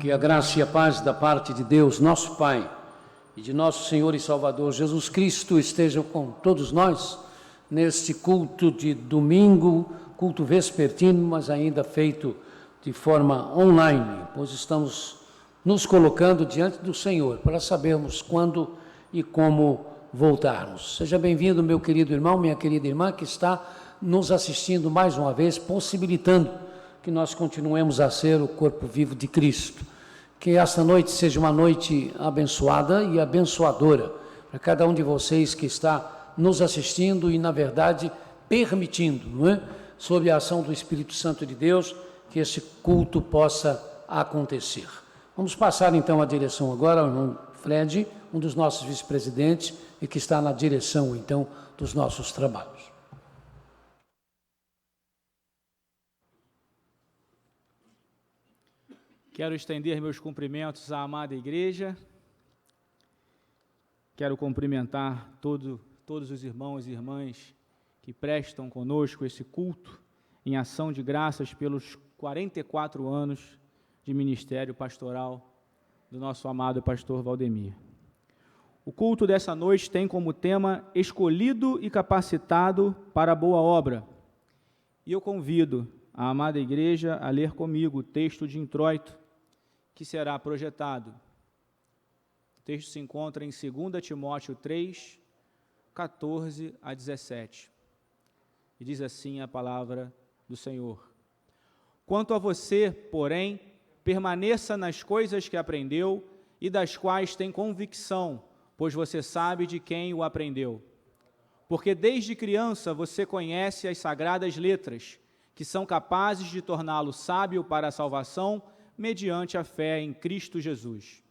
Que a graça e a paz da parte de Deus, nosso Pai, e de nosso Senhor e Salvador Jesus Cristo estejam com todos nós neste culto de domingo, culto vespertino, mas ainda feito de forma online, pois estamos nos colocando diante do Senhor para sabermos quando e como voltarmos. Seja bem-vindo, meu querido irmão, minha querida irmã, que está nos assistindo mais uma vez, possibilitando que nós continuemos a ser o corpo vivo de Cristo. Que esta noite seja uma noite abençoada e abençoadora para cada um de vocês que está nos assistindo e, na verdade, permitindo, não é? Sob a ação do Espírito Santo de Deus, que esse culto possa acontecer. Vamos passar então a direção agora ao irmão Fred, um dos nossos vice-presidentes e que está na direção então dos nossos trabalhos. Quero estender meus cumprimentos à amada igreja. Quero cumprimentar todos os irmãos e irmãs que prestam conosco esse culto em ação de graças pelos 44 anos de ministério pastoral do nosso amado pastor Valdemir. O culto dessa noite tem como tema escolhido e capacitado para a boa obra. E eu convido a amada igreja a ler comigo o texto de introito que será projetado. O texto se encontra em 2 Timóteo 3, 14 a 17. E diz assim a palavra do Senhor. Quanto a você, porém, permaneça nas coisas que aprendeu e das quais tem convicção, pois você sabe de quem o aprendeu. Porque desde criança você conhece as sagradas letras, que são capazes de torná-lo sábio para a salvação mediante a fé em Cristo Jesus.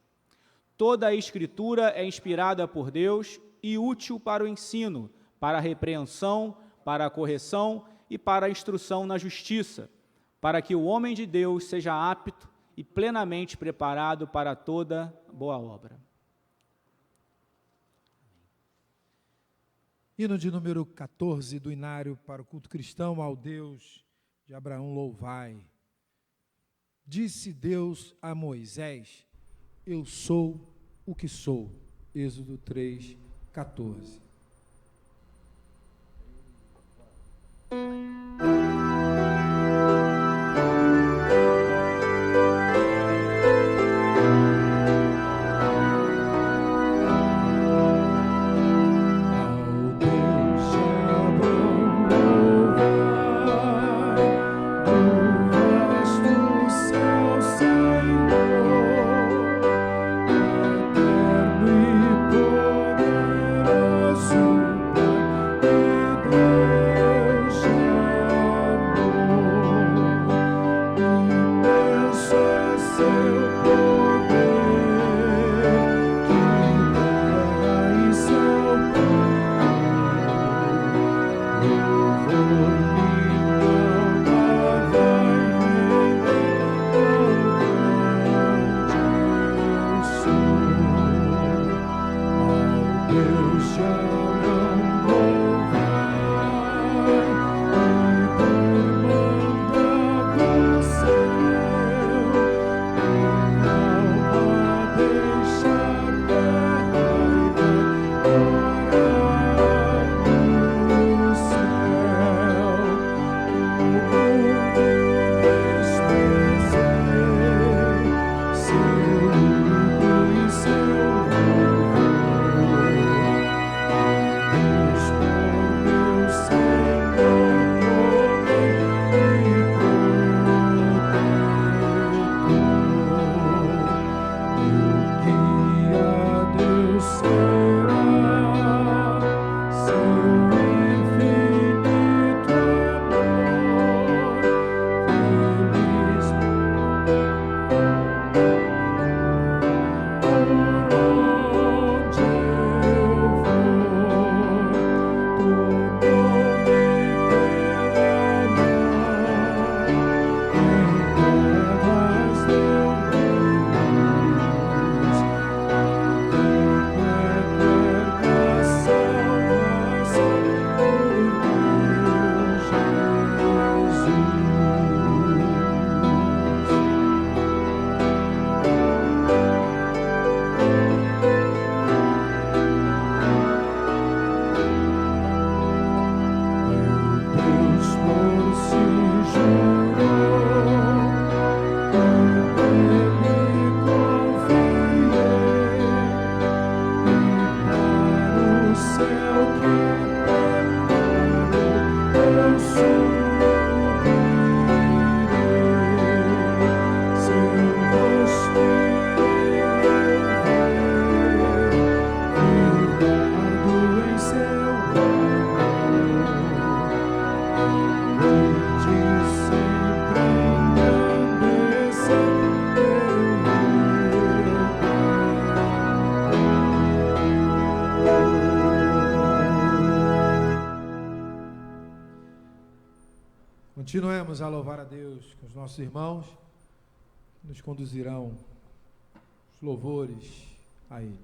Toda a Escritura é inspirada por Deus e útil para o ensino, para a repreensão, para a correção e para a instrução na justiça, para que o homem de Deus seja apto e plenamente preparado para toda boa obra. Hino de número 14 do Inário para o culto cristão ao Deus de Abraão louvai. Disse Deus a Moisés, eu sou o que sou. Êxodo 3, 14. Continuemos a louvar a Deus com os nossos irmãos, que nos conduzirão os louvores a Ele.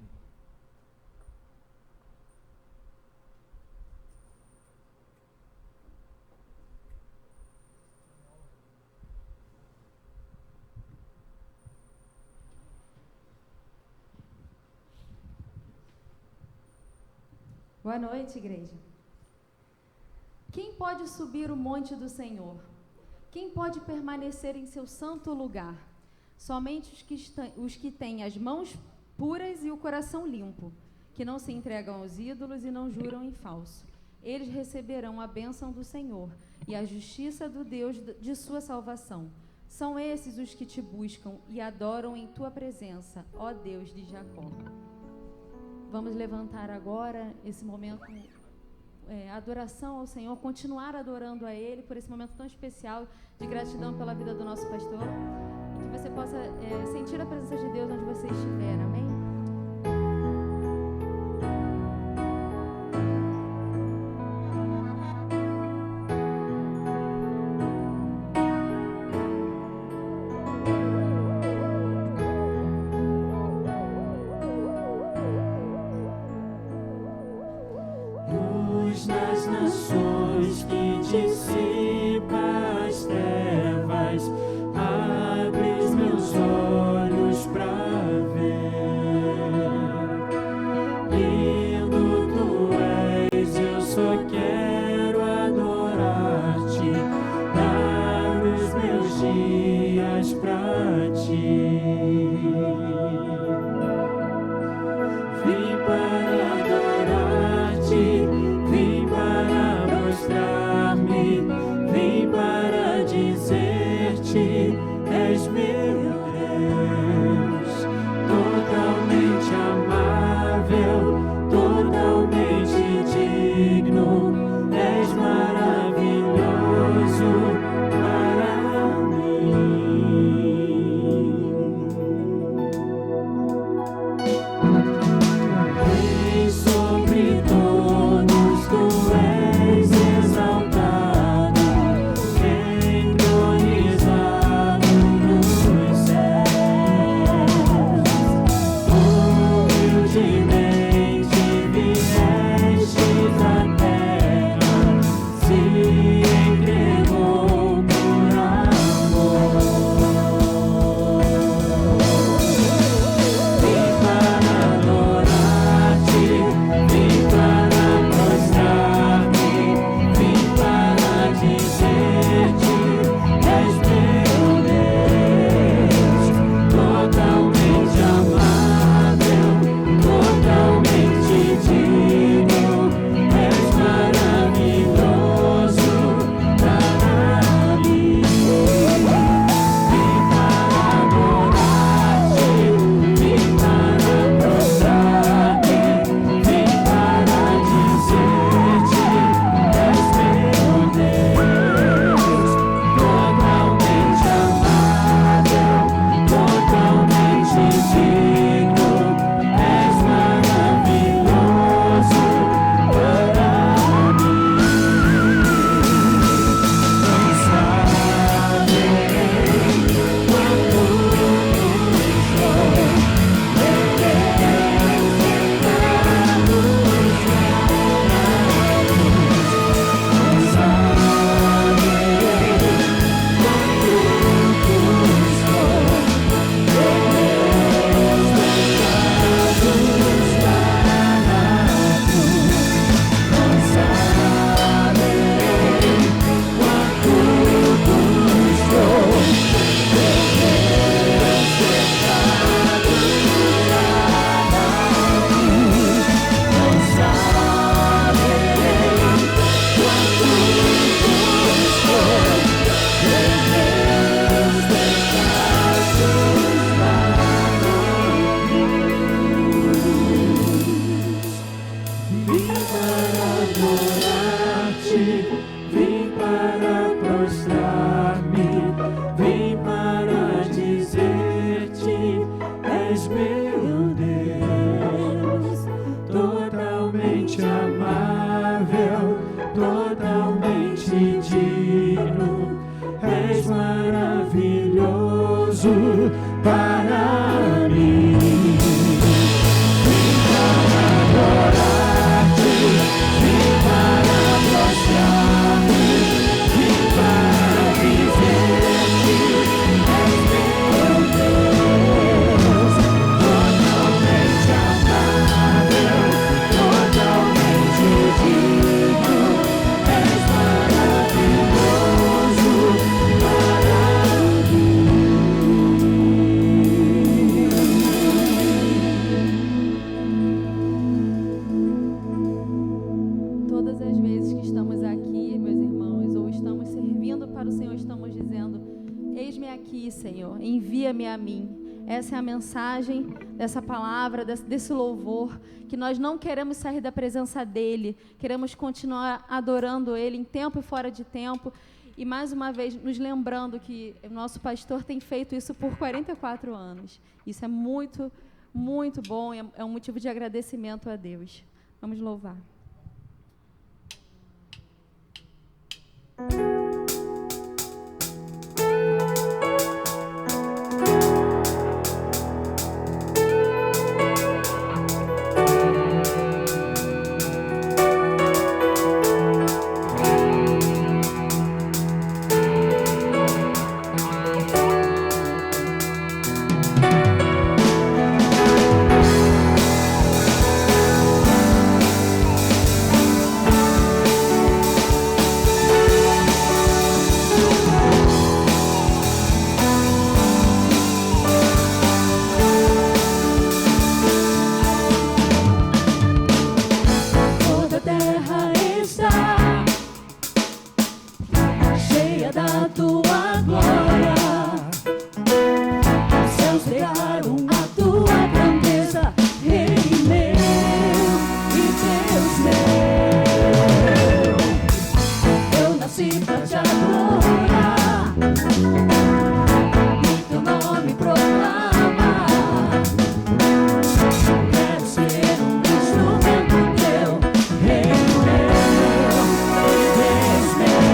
Boa noite, igreja. Quem pode subir o monte do Senhor? Quem pode permanecer em seu santo lugar? Somente os que têm as mãos puras e o coração limpo, que não se entregam aos ídolos e não juram em falso. Eles receberão a bênção do Senhor e a justiça do Deus de sua salvação. São esses os que te buscam e adoram em tua presença, ó Deus de Jacó. Vamos levantar agora esse momento, adoração ao Senhor, continuar adorando a Ele por esse momento tão especial de gratidão pela vida do nosso pastor, e que você possa sentir a presença de Deus onde você estiver, amém? Das nações que dissipa as trevas, abres meus olhos pra ver adorar-te, vim para prostrar-me, vim para dizer-te, és meu Deus, totalmente amável, totalmente digno, és maravilhoso para mim. Vim para adorar-te, vim para prostrar-me, vim para dizer-te, és meu Deus, totalmente amável, totalmente digno, és maravilhoso para Todas as vezes que estamos aqui, meus irmãos, ou estamos servindo para o Senhor, estamos dizendo: eis-me aqui, Senhor, envia-me a mim. Essa é a mensagem dessa palavra, desse louvor, que nós não queremos sair da presença dEle, queremos continuar adorando Ele em tempo e fora de tempo. E mais uma vez, nos lembrando que o nosso pastor tem feito isso por 44 anos. Isso é muito, muito bom, é um motivo de agradecimento a Deus. Vamos louvar. Toda a terra está cheia da tua glória. Os céus regaram a tua grandeza, Rei meu e Deus meu. Eu nasci pra te adorar e teu nome proclamar. Quero ser um instrumento teu, Rei meu e Deus meu.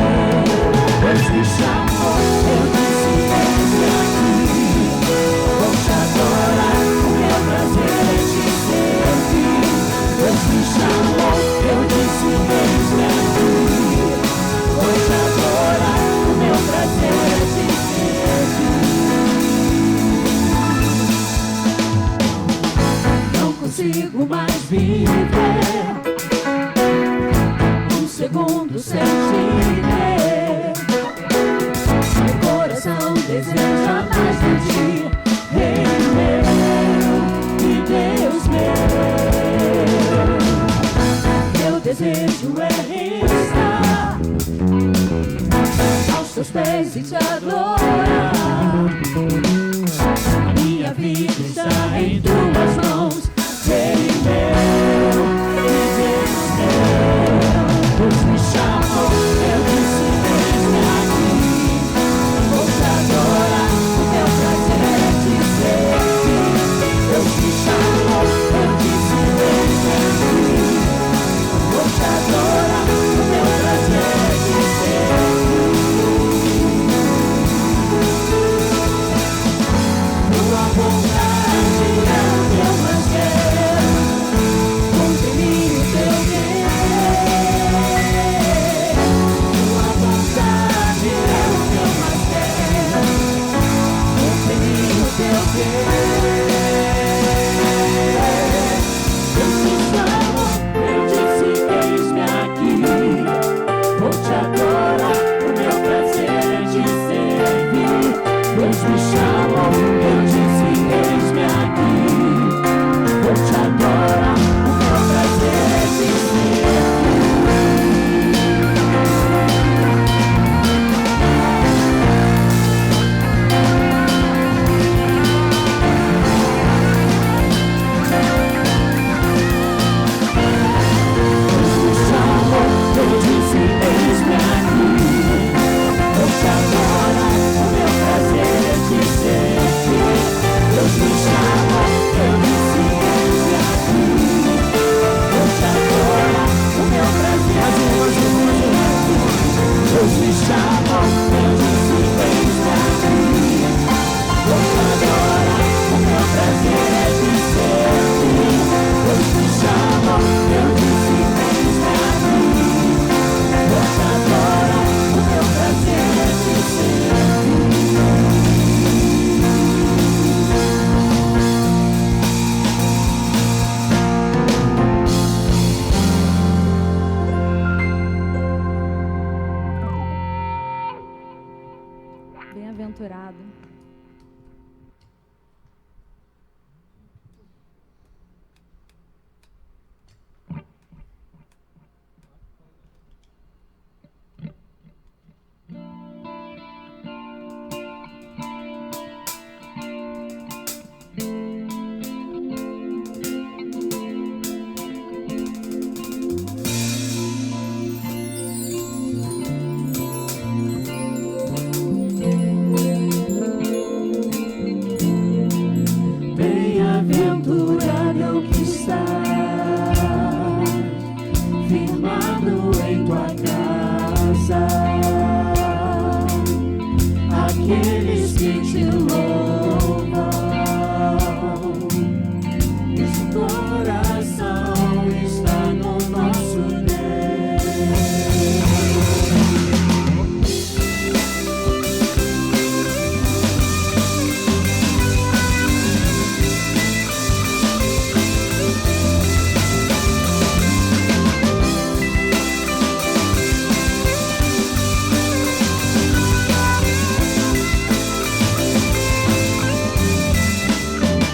Deus me chamou, eu disse: eis-me aqui. Vou te adorar, o meu prazer é te servir. Deus me chamou, eu disse: eis-me aqui. Vou te adorar, o meu prazer é te servir. Não consigo mais viver um segundo sem te ver. Meu coração deseja mais de ti, Rei meu e Deus meu. Meu desejo é estar aos teus pés e te adorar. A minha vida está em tuas mãos, Rei meu e Deus meu. Deus me chamou, eu disse: eis-me aqui. Vou te adorar, o meu prazer é te servir. Deus me chamou, eu disse: eis-me aqui. Vou te adorar, o meu prazer é te servir. Tua vontade é o teu bem-aventurado. Bem-aventurado é o que está firmado em tua casa, aqueles que te louvam, esse coração está no nosso Deus.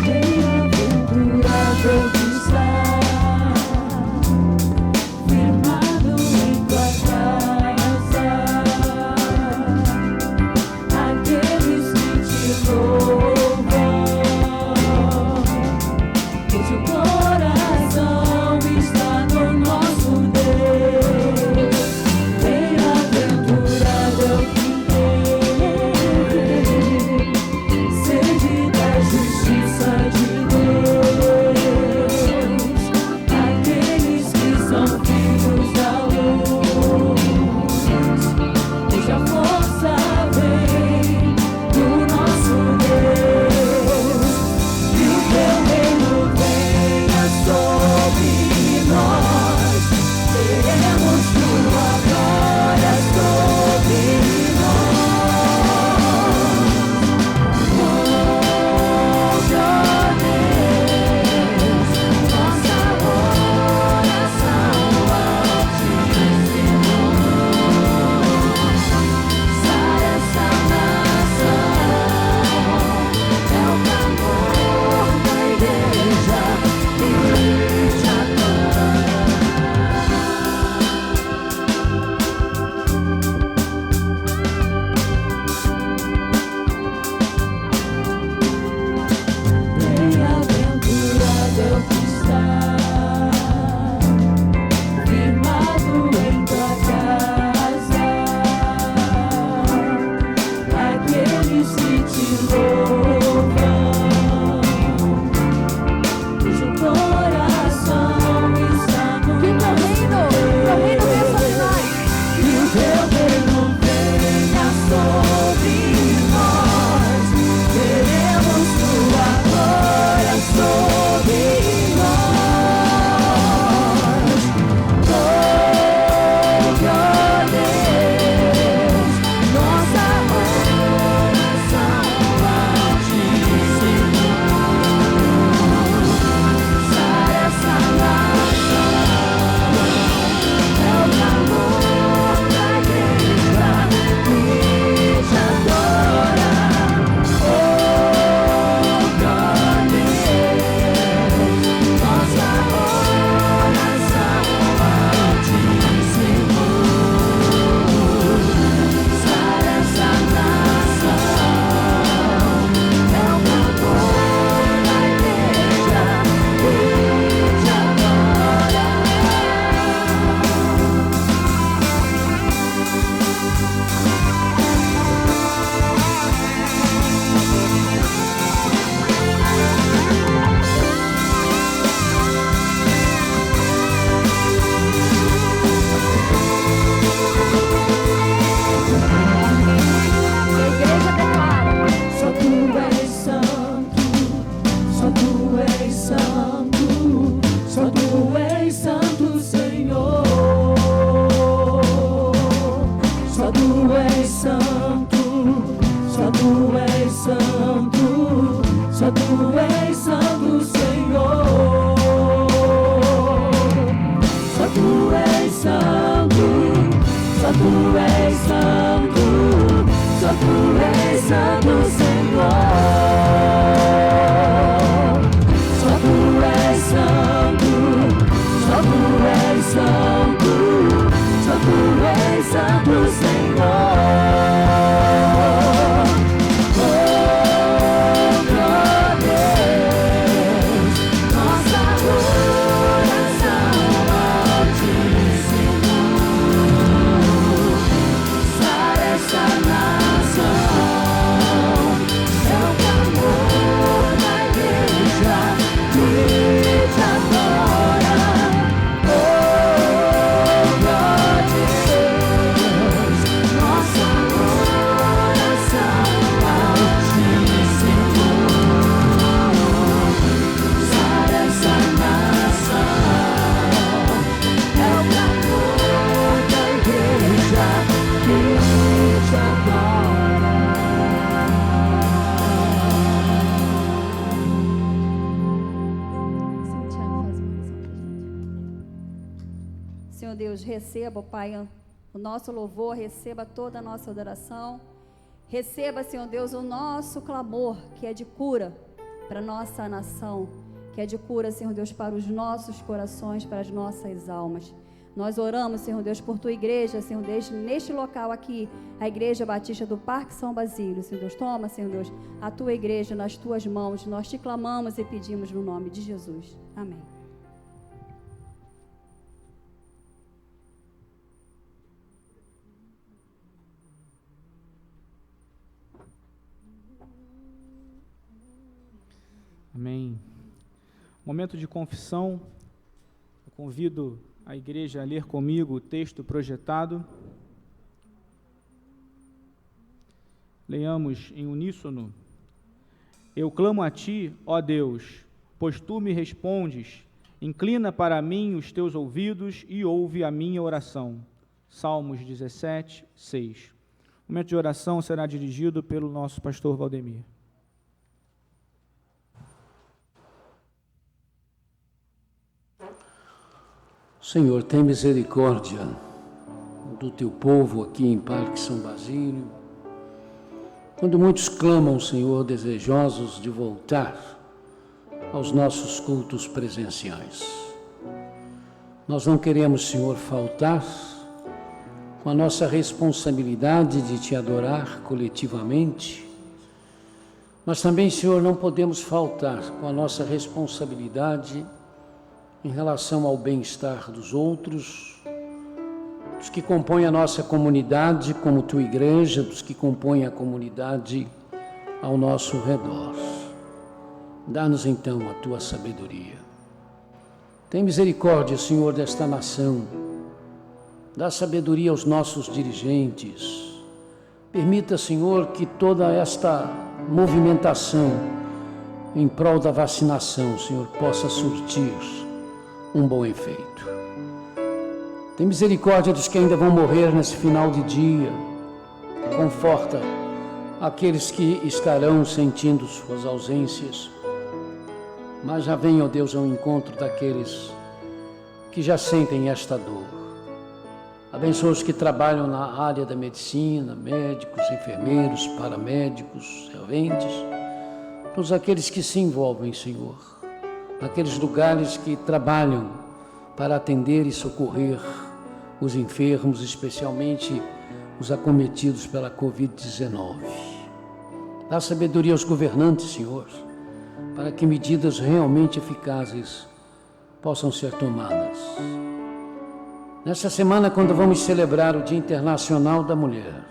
Bem-aventurado que está Senhor Deus, receba, Pai, o nosso louvor, receba toda a nossa adoração. Receba, Senhor Deus, o nosso clamor, que é de cura para a nossa nação, que é de cura, Senhor Deus, para os nossos corações, para as nossas almas. Nós oramos, Senhor Deus, por tua igreja, Senhor Deus, neste local aqui, a Igreja Batista do Parque São Basílio. Senhor Deus, toma, Senhor Deus, a tua igreja nas tuas mãos. Nós te clamamos e pedimos no nome de Jesus. Amém. Amém. Momento de confissão. Eu convido a igreja a ler comigo o texto projetado. Leiamos em uníssono. Eu clamo a ti, ó Deus, pois tu me respondes. Inclina para mim os teus ouvidos e ouve a minha oração. Salmos 17, 6. O momento de oração será dirigido pelo nosso pastor Valdemir. Senhor, tem misericórdia do teu povo aqui em Parque São Basílio. Quando muitos clamam, Senhor, desejosos de voltar aos nossos cultos presenciais. Nós não queremos, Senhor, faltar com a nossa responsabilidade de te adorar coletivamente, mas também, Senhor, não podemos faltar com a nossa responsabilidade em relação ao bem-estar dos outros, dos que compõem a nossa comunidade, como tua igreja, dos que compõem a comunidade ao nosso redor. Dá-nos então a tua sabedoria. Tem misericórdia, Senhor, desta nação. Dá sabedoria aos nossos dirigentes. Permita, Senhor, que toda esta movimentação em prol da vacinação, Senhor, possa surtir um bom efeito. Tem misericórdia dos que ainda vão morrer nesse final de dia. Conforta aqueles que estarão sentindo suas ausências. Mas já venha, ó Deus, ao encontro daqueles que já sentem esta dor. Abençoa os que trabalham na área da medicina, médicos, enfermeiros, paramédicos, serventes, todos aqueles que se envolvem, Senhor, naqueles lugares que trabalham para atender e socorrer os enfermos, especialmente os acometidos pela Covid-19. Dá sabedoria aos governantes, Senhor, para que medidas realmente eficazes possam ser tomadas. Nesta semana, quando vamos celebrar o Dia Internacional da Mulher,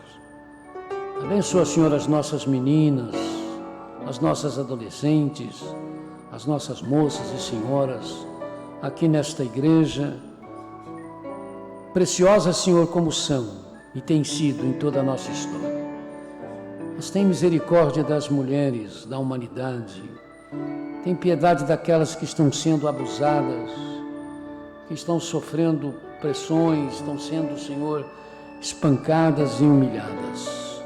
abençoa, Senhor, as nossas meninas, as nossas adolescentes, as nossas moças e senhoras aqui nesta igreja, preciosas, Senhor, como são e têm sido em toda a nossa história. Mas tem misericórdia das mulheres da humanidade, tem piedade daquelas que estão sendo abusadas, que estão sofrendo pressões, estão sendo, Senhor, espancadas e humilhadas.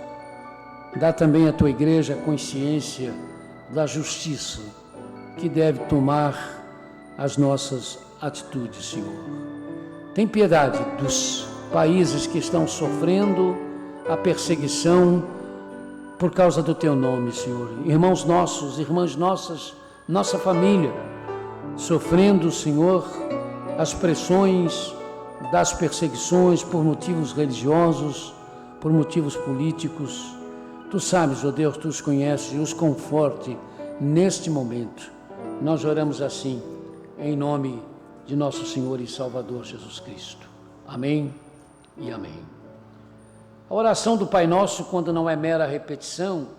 Dá também à tua igreja a consciência da justiça que deve tomar as nossas atitudes, Senhor. Tem piedade dos países que estão sofrendo a perseguição por causa do teu nome, Senhor. Irmãos nossos, irmãs nossas, nossa família, sofrendo, Senhor, as pressões das perseguições por motivos religiosos, por motivos políticos. Tu sabes, ó Deus, tu os conheces e os conforte neste momento. Nós oramos assim, em nome de nosso Senhor e Salvador Jesus Cristo. Amém e amém. A oração do Pai Nosso, quando não é mera repetição,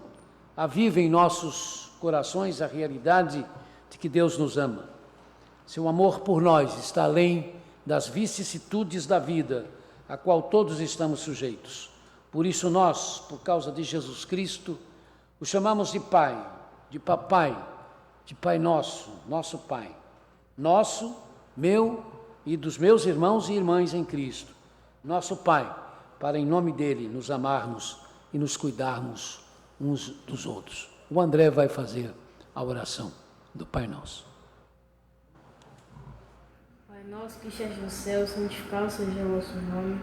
aviva em nossos corações a realidade de que Deus nos ama. Seu amor por nós está além das vicissitudes da vida, a qual todos estamos sujeitos. Por isso nós, por causa de Jesus Cristo, o chamamos de Pai, de Papai, de Pai Nosso, nosso Pai. Nosso, meu e dos meus irmãos e irmãs em Cristo. Nosso Pai, para em nome dele nos amarmos e nos cuidarmos uns dos outros. O André vai fazer a oração do Pai Nosso. Pai Nosso que estás no céu, santificado seja o vosso nome.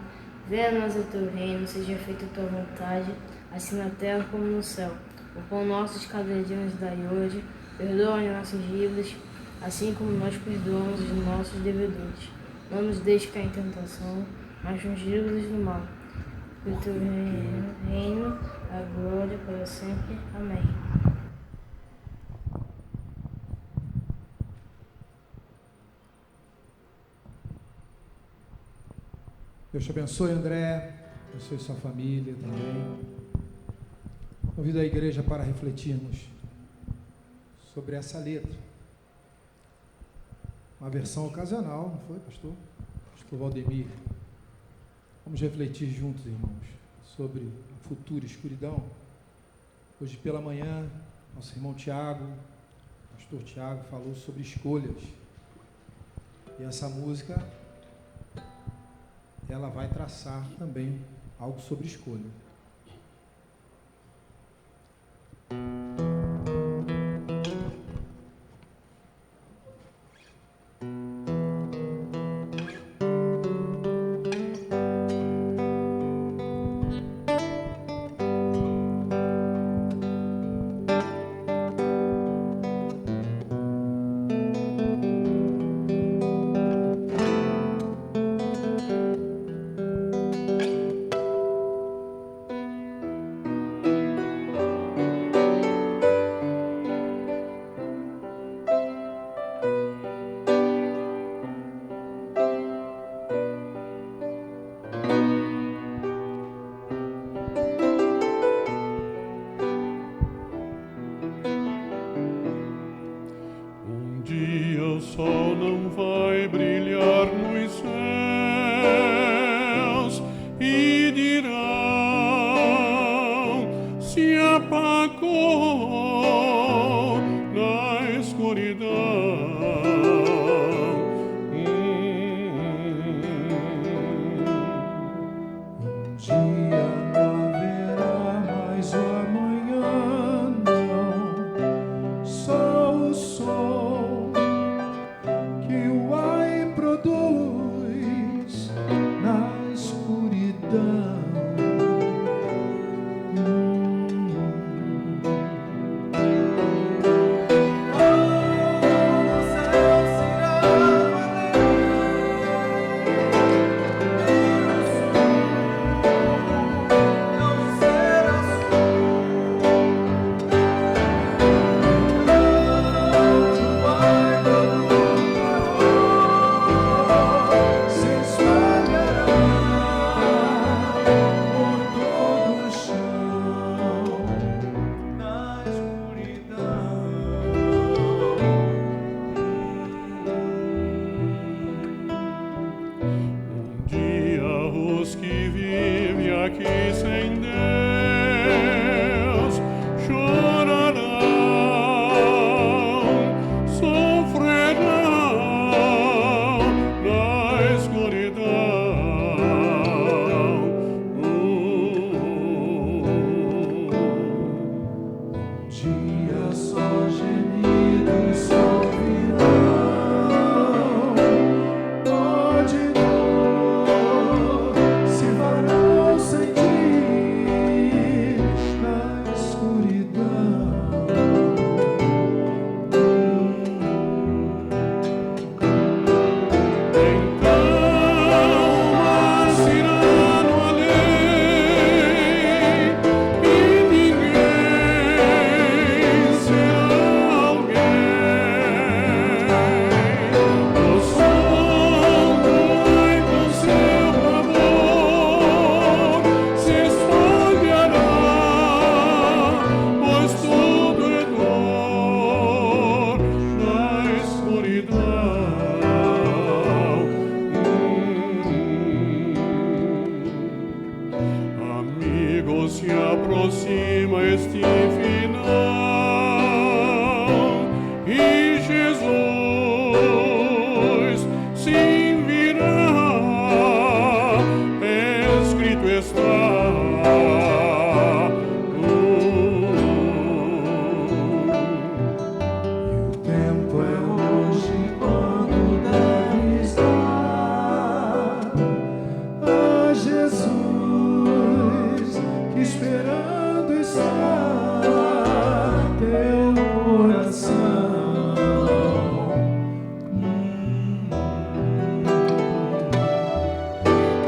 Venha a nós o teu reino, seja feita a tua vontade, assim na terra como no céu. O pão nosso de cada dia nos dai hoje. Perdoa-nos nossas dívidas, assim como nós perdoamos os nossos devedores. Não nos deixe cair em tentação, mas nos livra-nos do mal. O teu reino, a glória para sempre. Amém. Deus te abençoe, André, abençoe sua família também. Convido a igreja para refletirmos sobre essa letra. Uma versão ocasional, não foi, pastor? Pastor Valdemir. Vamos refletir juntos, irmãos, sobre a futura escuridão. Hoje pela manhã, nosso irmão Tiago, pastor Tiago, falou sobre escolhas. E essa música, ela vai traçar também algo sobre escolha. a Jesus, que esperando está teu coração.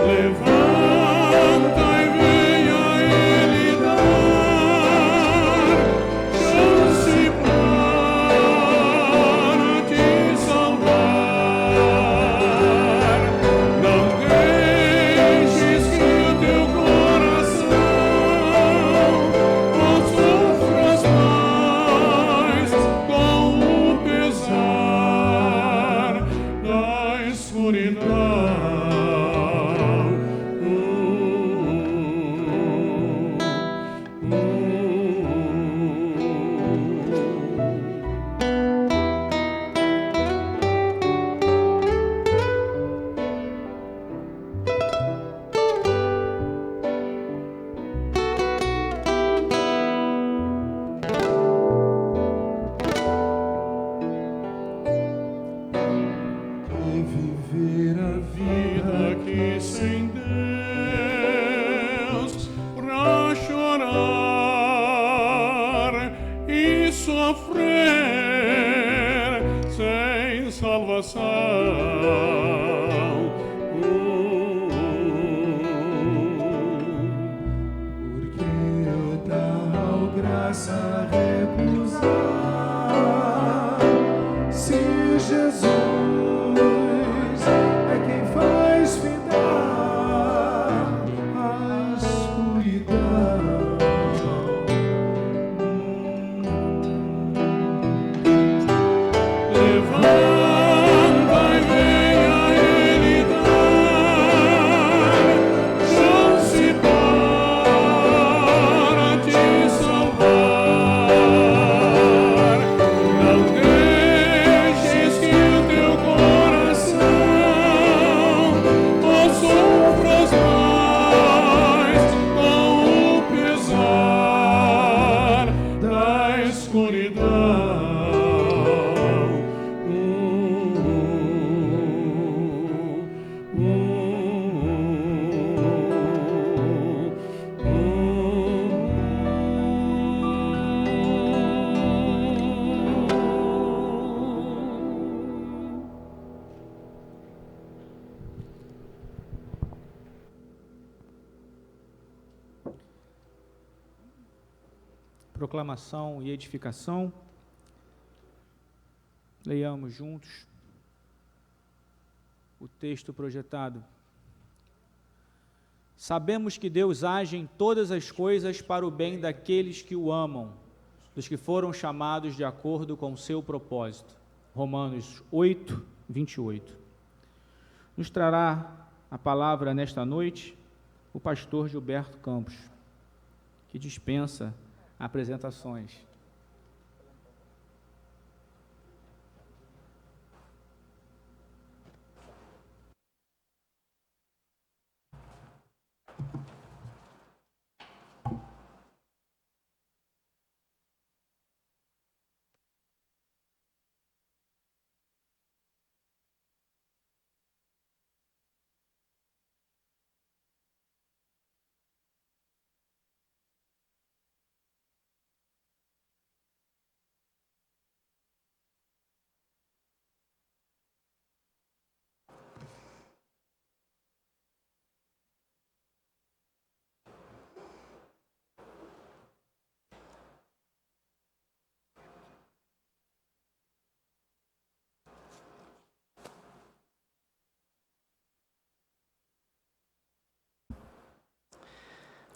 Levanta e venha Ele dar chance para te salvar. Não deixes que o teu coração sofras mais com o pesar da escuridão. E viver a vida aqui sem Deus, pra chorar e sofrer sem salvação. Porque tal graça recusar, se Jesus é quem faz fitar a escuridão. Levanta e venha Ele dar chance para te salvar. Não deixes que o teu coração sofras mais com o pesar da escuridão. Proclamação e edificação. Leiamos juntos o texto projetado. Sabemos que Deus age em todas as coisas para o bem daqueles que o amam, dos que foram chamados de acordo com o seu propósito. Romanos 8, 28. Nos trará a palavra nesta noite o pastor Gilberto Campos, que dispensa apresentações.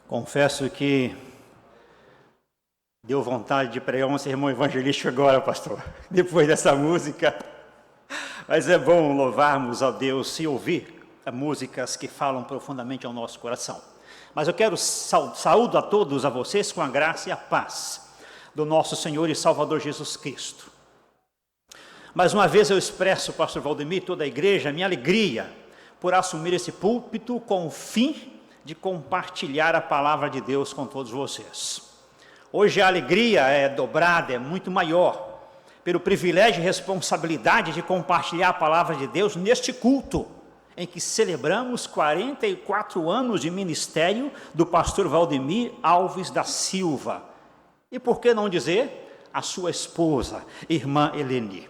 Confesso que deu vontade de pregar um sermão evangelístico agora, pastor, depois dessa música. Mas é bom louvarmos a Deus e ouvir músicas que falam profundamente ao nosso coração. Mas eu quero saúdo a todos, a vocês, com a graça e a paz do nosso Senhor e Salvador Jesus Cristo. Mais uma vez eu expresso, pastor Valdemir, toda a igreja, minha alegria por assumir esse púlpito com o fim de compartilhar a palavra de Deus com todos vocês. Hoje a alegria é dobrada, é muito maior, pelo privilégio e responsabilidade de compartilhar a palavra de Deus neste culto, em que celebramos 44 anos de ministério do pastor Valdemir Alves da Silva. E por que não dizer a sua esposa, irmã Eleni.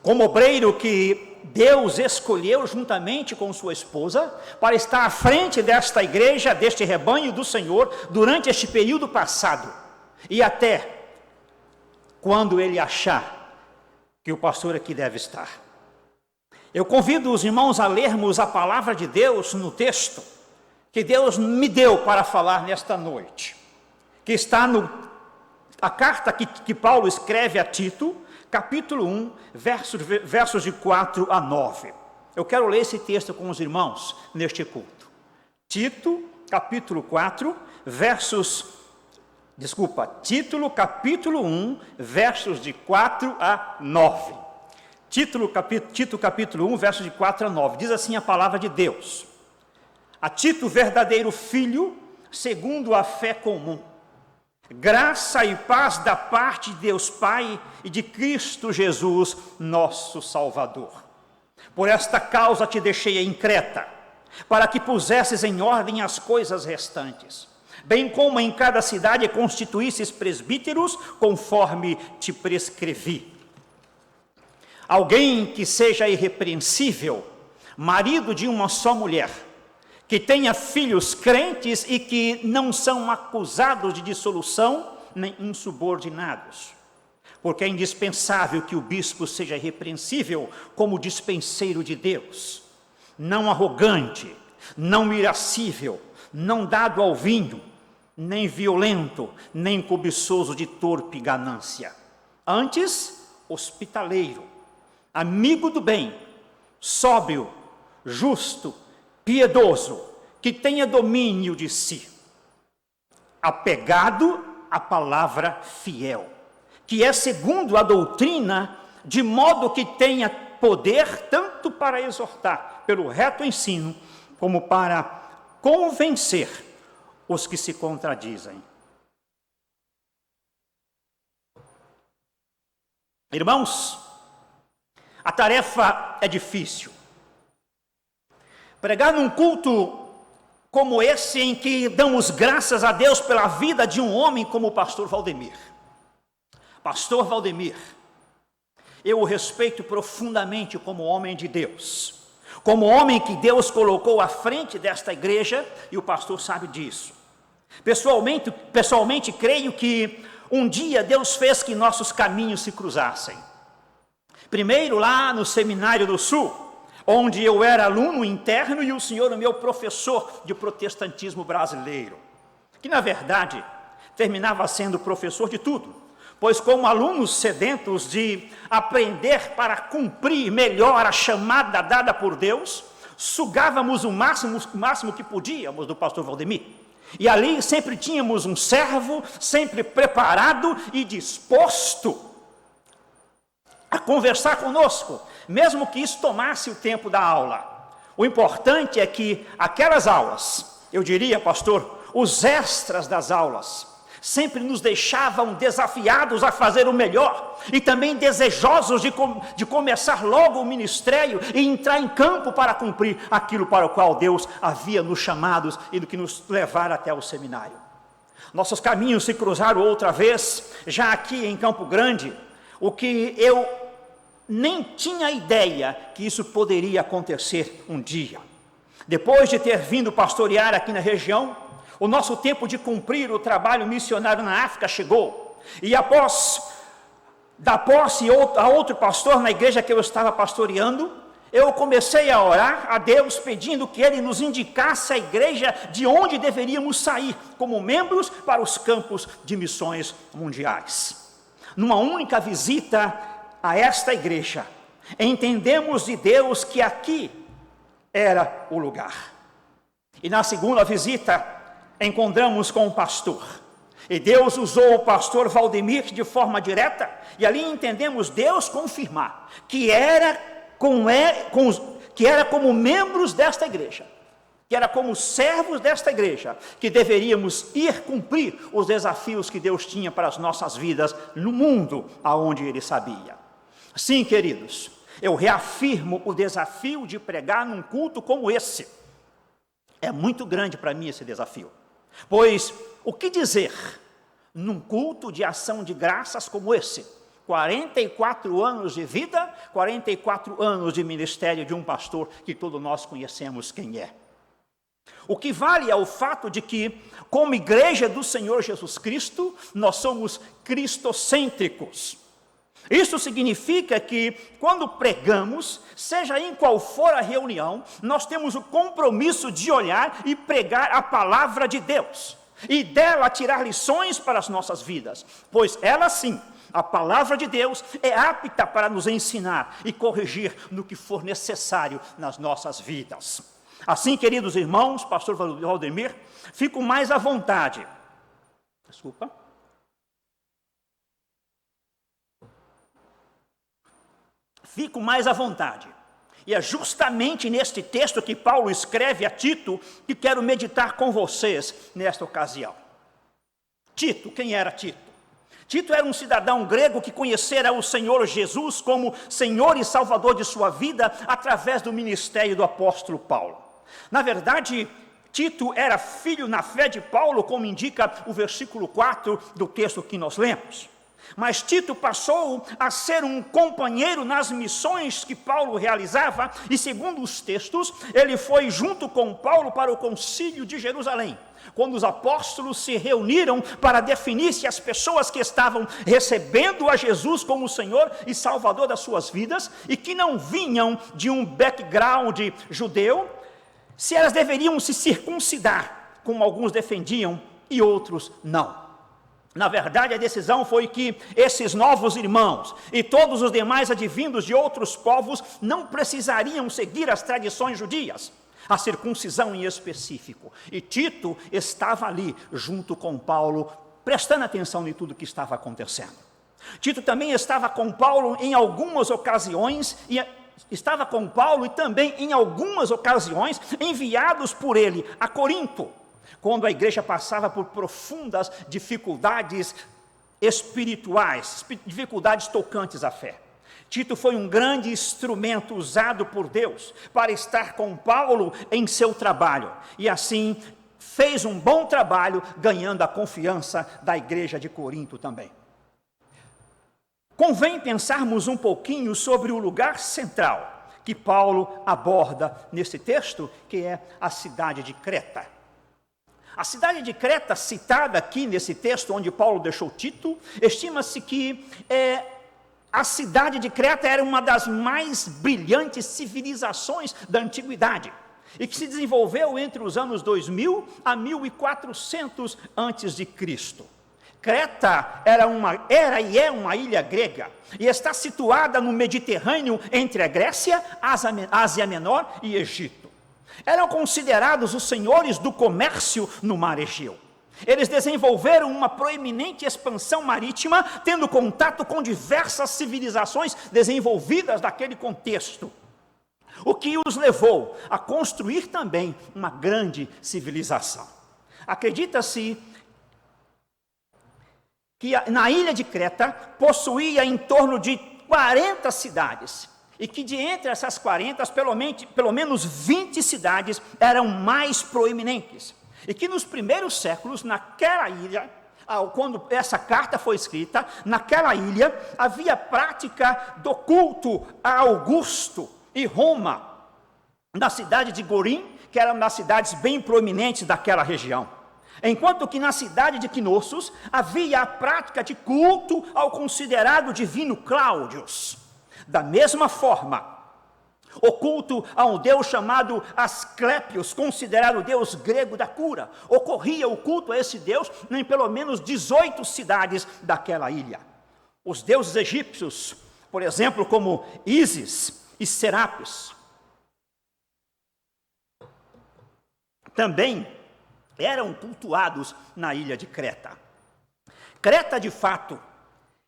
Como obreiro que Deus escolheu juntamente com sua esposa para estar à frente desta igreja, deste rebanho do Senhor, durante este período passado e até quando ele achar que o pastor aqui deve estar. Eu convido os irmãos a lermos a palavra de Deus no texto que Deus me deu para falar nesta noite, que está a carta que Paulo escreve a Tito, capítulo 1, versos de 4 a 9. Eu quero ler esse texto com os irmãos neste culto. Título, capítulo 1, versos de 4 a 9. Tito, capítulo 1, versos de 4 a 9. Diz assim a palavra de Deus. A Tito, verdadeiro filho, segundo a fé comum. Graça e paz da parte de Deus Pai e de Cristo Jesus, nosso Salvador. Por esta causa te deixei em Creta, para que pusesses em ordem as coisas restantes, bem como em cada cidade constituísses presbíteros, conforme te prescrevi. Alguém que seja irrepreensível, marido de uma só mulher, que tenha filhos crentes e que não são acusados de dissolução nem insubordinados. Porque é indispensável que o bispo seja irrepreensível como dispenseiro de Deus, não arrogante, não irascível, não dado ao vinho, nem violento, nem cobiçoso de torpe ganância. Antes, hospitaleiro, amigo do bem, sóbrio, justo, piedoso, que tenha domínio de si, apegado à palavra fiel, que é segundo a doutrina, de modo que tenha poder tanto para exortar pelo reto ensino, como para convencer os que se contradizem. Irmãos, a tarefa é difícil. Pregar num culto como esse, em que damos graças a Deus pela vida de um homem como o pastor Valdemir. Pastor Valdemir, eu o respeito profundamente como homem de Deus, como homem que Deus colocou à frente desta igreja, e o pastor sabe disso. Pessoalmente creio que um dia Deus fez que nossos caminhos se cruzassem. Primeiro lá no Seminário do Sul, onde eu era aluno interno e o senhor o meu professor de protestantismo brasileiro, que na verdade terminava sendo professor de tudo, pois como alunos sedentos de aprender para cumprir melhor a chamada dada por Deus, sugávamos o máximo que podíamos do pastor Valdemir. E ali sempre tínhamos um servo, sempre preparado e disposto a conversar conosco, mesmo que isso tomasse o tempo da aula. O importante é que aquelas aulas, eu diria, pastor, os extras das aulas, sempre nos deixavam desafiados a fazer o melhor e também desejosos de começar logo o ministério e entrar em campo para cumprir aquilo para o qual Deus havia nos chamados e do que nos levar até o seminário. Nossos caminhos se cruzaram outra vez, já aqui em Campo Grande, o que eu nem tinha ideia que isso poderia acontecer um dia. Depois de ter vindo pastorear aqui na região, o nosso tempo de cumprir o trabalho missionário na África chegou. E após dar posse a outro pastor na igreja que eu estava pastoreando, eu comecei a orar a Deus pedindo que Ele nos indicasse a igreja de onde deveríamos sair como membros para os campos de missões mundiais. Numa única visita a esta igreja, entendemos de Deus que aqui era o lugar. E na segunda visita, encontramos com o pastor. E Deus usou o pastor Valdemir de forma direta, e ali entendemos Deus confirmar que era como membros desta igreja, que era como servos desta igreja, que deveríamos ir cumprir os desafios que Deus tinha para as nossas vidas no mundo aonde Ele sabia. Sim, queridos, eu reafirmo o desafio de pregar num culto como esse. É muito grande para mim esse desafio. Pois, o que dizer num culto de ação de graças como esse? 44 anos de vida, 44 anos de ministério de um pastor que todos nós conhecemos quem é. O que vale é o fato de que, como igreja do Senhor Jesus Cristo, nós somos cristocêntricos. Isso significa que, quando pregamos, seja em qual for a reunião, nós temos o compromisso de olhar e pregar a palavra de Deus, e dela tirar lições para as nossas vidas, pois ela sim, a palavra de Deus, é apta para nos ensinar e corrigir no que for necessário nas nossas vidas. Assim, queridos irmãos, pastor Valdemir, fico mais à vontade. Fico mais à vontade. E é justamente neste texto que Paulo escreve a Tito que quero meditar com vocês nesta ocasião. Tito, quem era Tito? Tito era um cidadão grego que conhecera o Senhor Jesus como Senhor e Salvador de sua vida através do ministério do apóstolo Paulo. Na verdade, Tito era filho na fé de Paulo, como indica o versículo 4 do texto que nós lemos. Mas Tito passou a ser um companheiro nas missões que Paulo realizava, e segundo os textos, ele foi junto com Paulo para o concílio de Jerusalém, quando os apóstolos se reuniram para definir se as pessoas que estavam recebendo a Jesus como Senhor e Salvador das suas vidas, e que não vinham de um background judeu, se elas deveriam se circuncidar, como alguns defendiam e outros não. Na verdade, a decisão foi que esses novos irmãos e todos os demais advindos de outros povos não precisariam seguir as tradições judias, a circuncisão em específico. E Tito estava ali, junto com Paulo, prestando atenção em tudo que estava acontecendo. Tito também estava com Paulo em algumas ocasiões, e também em algumas ocasiões enviados por ele a Corinto, quando a igreja passava por profundas dificuldades espirituais, dificuldades tocantes à fé. Tito foi um grande instrumento usado por Deus para estar com Paulo em seu trabalho, e assim fez um bom trabalho, ganhando a confiança da igreja de Corinto também. Convém pensarmos um pouquinho sobre o lugar central que Paulo aborda nesse texto, que é a cidade de Creta. A cidade de Creta, citada aqui nesse texto onde Paulo deixou Tito, estima-se que a cidade de Creta era uma das mais brilhantes civilizações da antiguidade, e que se desenvolveu entre os anos 2000 a 1400 a.C. Creta era e é uma ilha grega, e está situada no Mediterrâneo entre a Grécia, Ásia Menor e Egito. Eram considerados os senhores do comércio no mar Egeu. Eles desenvolveram uma proeminente expansão marítima, tendo contato com diversas civilizações desenvolvidas naquele contexto, o que os levou a construir também uma grande civilização. Acredita-se que na ilha de Creta possuía em torno de 40 cidades, e que de entre essas 40, pelo menos 20 cidades eram mais proeminentes, e que nos primeiros séculos, naquela ilha, quando essa carta foi escrita, naquela ilha havia prática do culto a Augusto e Roma, na cidade de Gorim, que era uma das cidades bem proeminentes daquela região. Enquanto que na cidade de Knossos havia a prática de culto ao considerado divino Cláudios. Da mesma forma, o culto a um deus chamado Asclépios, considerado o deus grego da cura, ocorria o culto a esse deus em pelo menos 18 cidades daquela ilha. Os deuses egípcios, por exemplo, como Ísis e Serapis, também eram cultuados na ilha de Creta. Creta, de fato,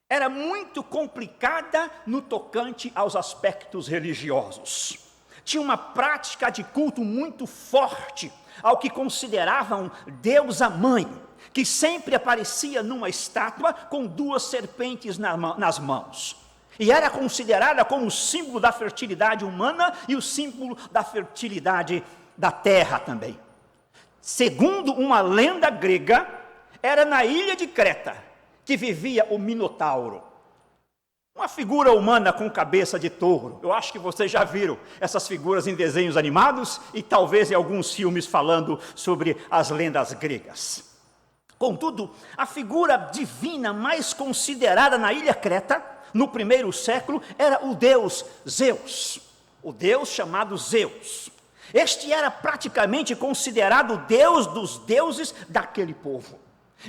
era muito complicada no tocante aos aspectos religiosos. Tinha uma prática de culto muito forte ao que consideravam deusa mãe, que sempre aparecia numa estátua com 2 serpentes nas mãos. e era considerada como o símbolo da fertilidade humana e o símbolo da fertilidade da terra também. Segundo uma lenda grega, era na ilha de Creta que vivia o Minotauro, uma figura humana com cabeça de touro. Eu acho que vocês já viram essas figuras em desenhos animados e talvez em alguns filmes falando sobre as lendas gregas. Contudo, a figura divina mais considerada na ilha Creta, no primeiro século, era o deus Zeus, o deus chamado Zeus. Este era praticamente considerado o deus dos deuses daquele povo.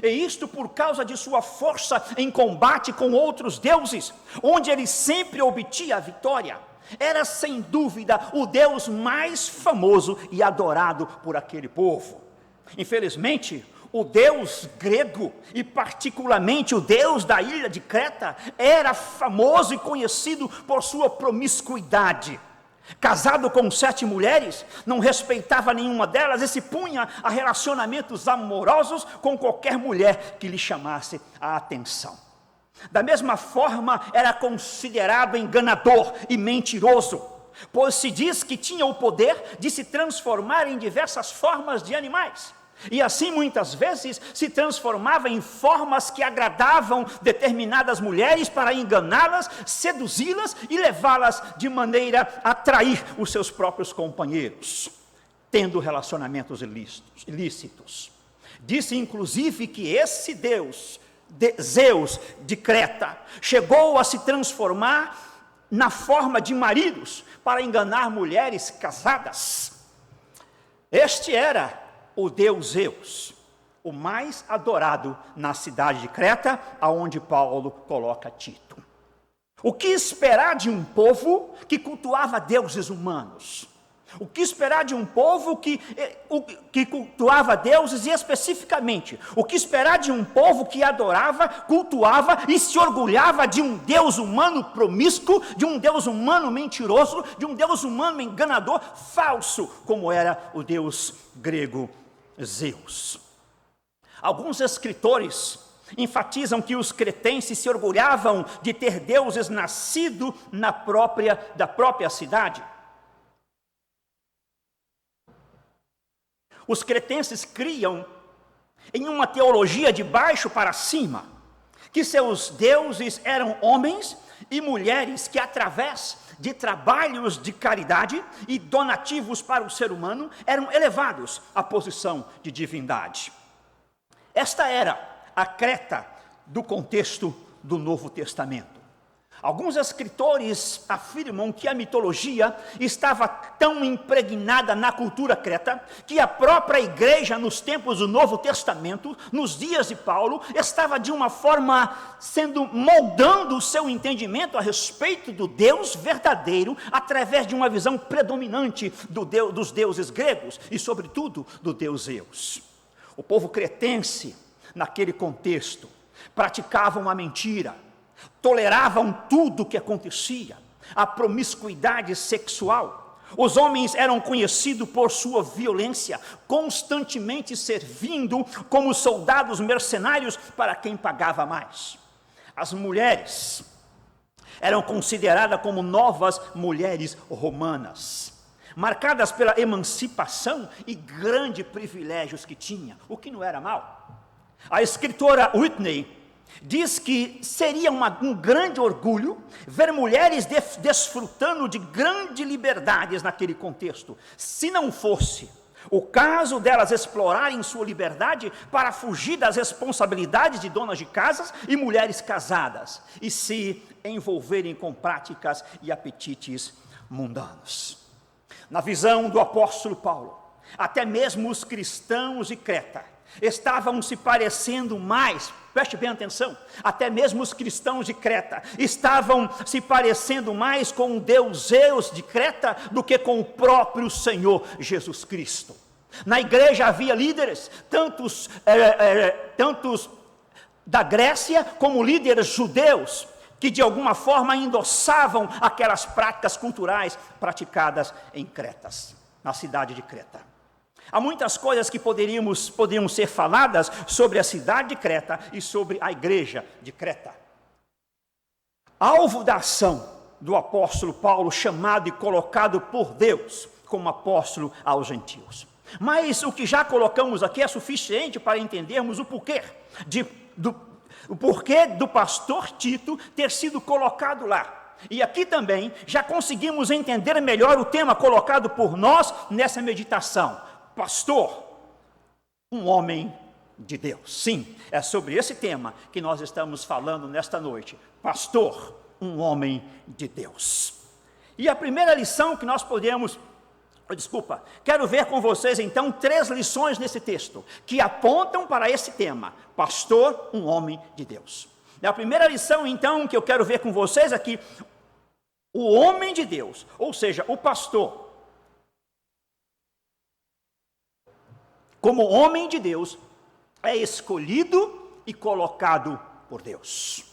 E isto por causa de sua força em combate com outros deuses, onde ele sempre obtinha a vitória. Era sem dúvida o deus mais famoso e adorado por aquele povo. Infelizmente, o deus grego, e particularmente o deus da ilha de Creta, era famoso e conhecido por sua promiscuidade. Casado com 7 mulheres, não respeitava nenhuma delas e se punha a relacionamentos amorosos com qualquer mulher que lhe chamasse a atenção. Da mesma forma, era considerado enganador e mentiroso, pois se diz que tinha o poder de se transformar em diversas formas de animais. E assim muitas vezes se transformava em formas que agradavam determinadas mulheres para enganá-las, seduzi-las e levá-las de maneira a atrair os seus próprios companheiros, tendo relacionamentos ilícitos. Disse inclusive que esse deus, Zeus de Creta, chegou a se transformar na forma de maridos para enganar mulheres casadas. Este era o deus Zeus, o mais adorado na cidade de Creta, aonde Paulo coloca Tito. O que esperar de um povo que cultuava deuses humanos? O que esperar de um povo que cultuava deuses, e especificamente, o que esperar de um povo que adorava, cultuava e se orgulhava de um Deus humano promíscuo, de um Deus humano mentiroso, de um Deus humano enganador, falso, como era o Deus grego Zeus. Alguns escritores enfatizam que os cretenses se orgulhavam de ter deuses nascidos da própria cidade. Os cretenses criam em uma teologia de baixo para cima, que seus deuses eram homens e mulheres que, através de trabalhos de caridade e donativos para o ser humano, eram elevados à posição de divindade. Esta era a Creta do contexto do Novo Testamento. Alguns escritores afirmam que a mitologia estava tão impregnada na cultura creta que a própria igreja nos tempos do Novo Testamento, nos dias de Paulo, estava de uma forma moldando o seu entendimento a respeito do Deus verdadeiro através de uma visão predominante dos deuses gregos e, sobretudo, do Deus Zeus. O povo cretense, naquele contexto, praticavam a mentira, toleravam tudo o que acontecia, a promiscuidade sexual. Os homens eram conhecidos por sua violência, constantemente servindo como soldados mercenários para quem pagava mais. As mulheres eram consideradas como novas mulheres romanas, marcadas pela emancipação e grandes privilégios que tinha, o que não era mal. A escritora Whitney diz que seria um grande orgulho ver mulheres desfrutando de grandes liberdades naquele contexto, se não fosse o caso delas explorarem sua liberdade para fugir das responsabilidades de donas de casas e mulheres casadas, e se envolverem com práticas e apetites mundanos. Na visão do apóstolo Paulo, até mesmo os cristãos de Creta estavam se parecendo mais, preste bem atenção, até mesmo os cristãos de Creta estavam se parecendo mais com o Deus Zeus de Creta do que com o próprio Senhor Jesus Cristo. Na igreja havia líderes, tantos da Grécia como líderes judeus, que de alguma forma endossavam aquelas práticas culturais praticadas em Creta, na cidade de Creta. Há muitas coisas que poderiam ser faladas sobre a cidade de Creta e sobre a igreja de Creta. alvo da ação do apóstolo Paulo, chamado e colocado por Deus como apóstolo aos gentios. Mas o que já colocamos aqui é suficiente para entendermos o porquê do pastor Tito ter sido colocado lá. E aqui também já conseguimos entender melhor o tema colocado por nós nessa meditação. Pastor, um homem de Deus. Sim, é sobre esse tema que nós estamos falando nesta noite. Pastor, um homem de Deus. E a primeira lição que nós quero ver com vocês então 3 lições nesse texto, que apontam para esse tema. Pastor, um homem de Deus. E a primeira lição então que eu quero ver com vocês aqui, o homem de Deus, ou seja, o pastor, como homem de Deus, é escolhido e colocado por Deus.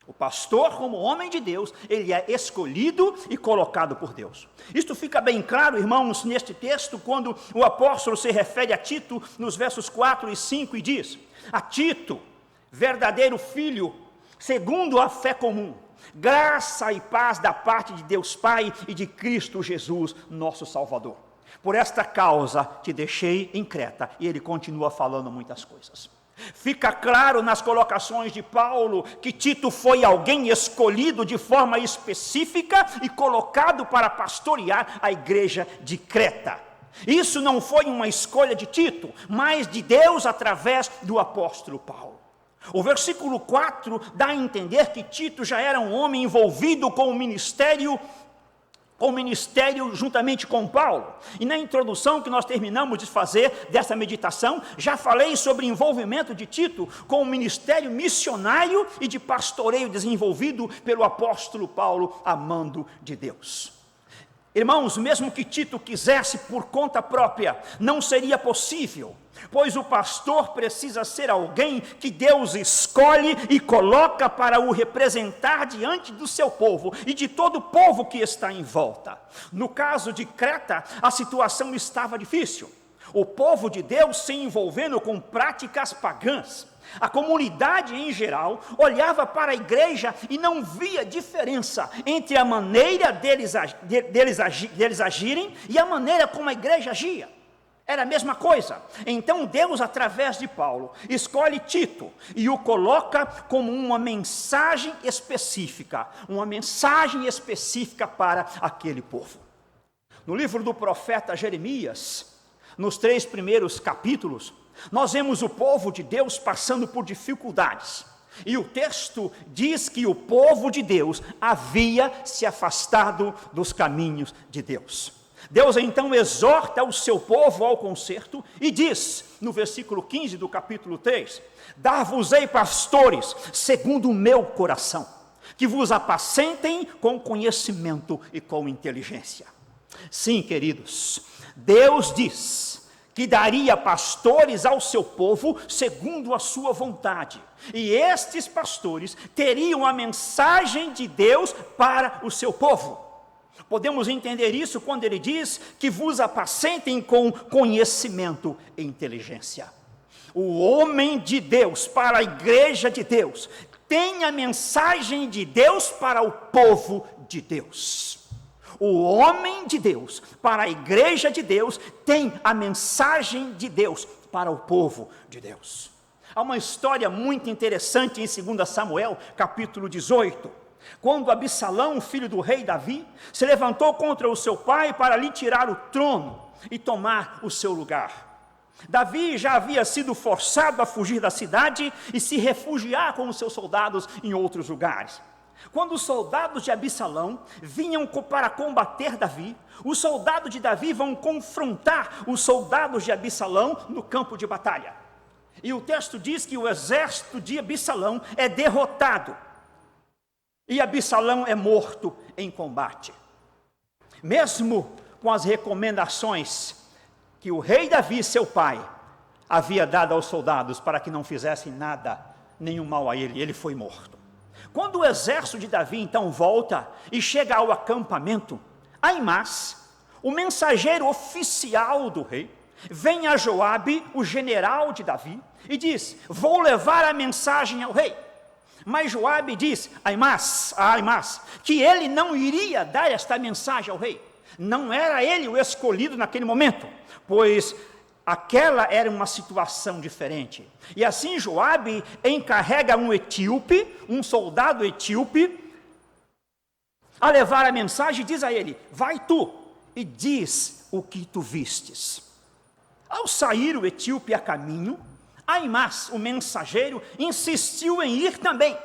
O pastor, como homem de Deus, ele é escolhido e colocado por Deus. Isto fica bem claro, irmãos, neste texto, quando o apóstolo se refere a Tito, nos versos 4 e 5, e diz: a Tito, verdadeiro filho, segundo a fé comum, graça e paz da parte de Deus Pai e de Cristo Jesus, nosso Salvador. Por esta causa te deixei em Creta. E ele continua falando muitas coisas. Fica claro nas colocações de Paulo que Tito foi alguém escolhido de forma específica e colocado para pastorear a igreja de Creta. Isso não foi uma escolha de Tito, mas de Deus através do apóstolo Paulo. O versículo 4 dá a entender que Tito já era um homem envolvido com o ministério juntamente com Paulo. E na introdução que nós terminamos de fazer dessa meditação, já falei sobre o envolvimento de Tito com o ministério missionário e de pastoreio desenvolvido pelo apóstolo Paulo, a mando de Deus. Irmãos, mesmo que Tito quisesse por conta própria, não seria possível, pois o pastor precisa ser alguém que Deus escolhe e coloca para o representar diante do seu povo e de todo o povo que está em volta. No caso de Creta, a situação estava difícil. O povo de Deus se envolvendo com práticas pagãs. A comunidade em geral olhava para a igreja e não via diferença entre a maneira deles agirem e a maneira como a igreja agia. Era a mesma coisa. Então Deus, através de Paulo, escolhe Tito e o coloca como uma mensagem específica para aquele povo. No livro do profeta Jeremias, nos 3 primeiros capítulos, nós vemos o povo de Deus passando por dificuldades. E o texto diz que o povo de Deus havia se afastado dos caminhos de Deus. Deus então exorta o seu povo ao conserto e diz, no versículo 15 do capítulo 3, dar-vos-ei pastores segundo o meu coração, que vos apacentem com conhecimento e com inteligência. Sim, queridos, Deus diz que daria pastores ao seu povo segundo a sua vontade. E estes pastores teriam a mensagem de Deus para o seu povo. Podemos entender isso quando ele diz que vos apacentem com conhecimento e inteligência. O homem de Deus para a igreja de Deus tem a mensagem de Deus para o povo de Deus. O homem de Deus para a igreja de Deus tem a mensagem de Deus para o povo de Deus. Há uma história muito interessante em 2 Samuel, capítulo 18, quando Absalão, filho do rei Davi, se levantou contra o seu pai para lhe tirar o trono e tomar o seu lugar. Davi já havia sido forçado a fugir da cidade e se refugiar com os seus soldados em outros lugares. Quando os soldados de Absalão vinham para combater Davi, os soldados de Davi vão confrontar os soldados de Absalão no campo de batalha. E o texto diz que o exército de Absalão é derrotado. E Absalão é morto em combate. Mesmo com as recomendações que o rei Davi, seu pai, havia dado aos soldados para que não fizessem nenhum mal a ele, ele foi morto. Quando o exército de Davi então volta e chega ao acampamento, Aimás, o mensageiro oficial do rei, vem a Joabe, o general de Davi, e diz: vou levar a mensagem ao rei. Mas Joabe diz a Aimás que ele não iria dar esta mensagem ao rei. Não era ele o escolhido naquele momento, pois aquela era uma situação diferente. E assim Joabe encarrega um etíope, um soldado etíope, a levar a mensagem e diz a ele: vai tu e diz o que tu vistes. Ao sair o etíope a caminho, Aimás, o mensageiro, insistiu em ir também.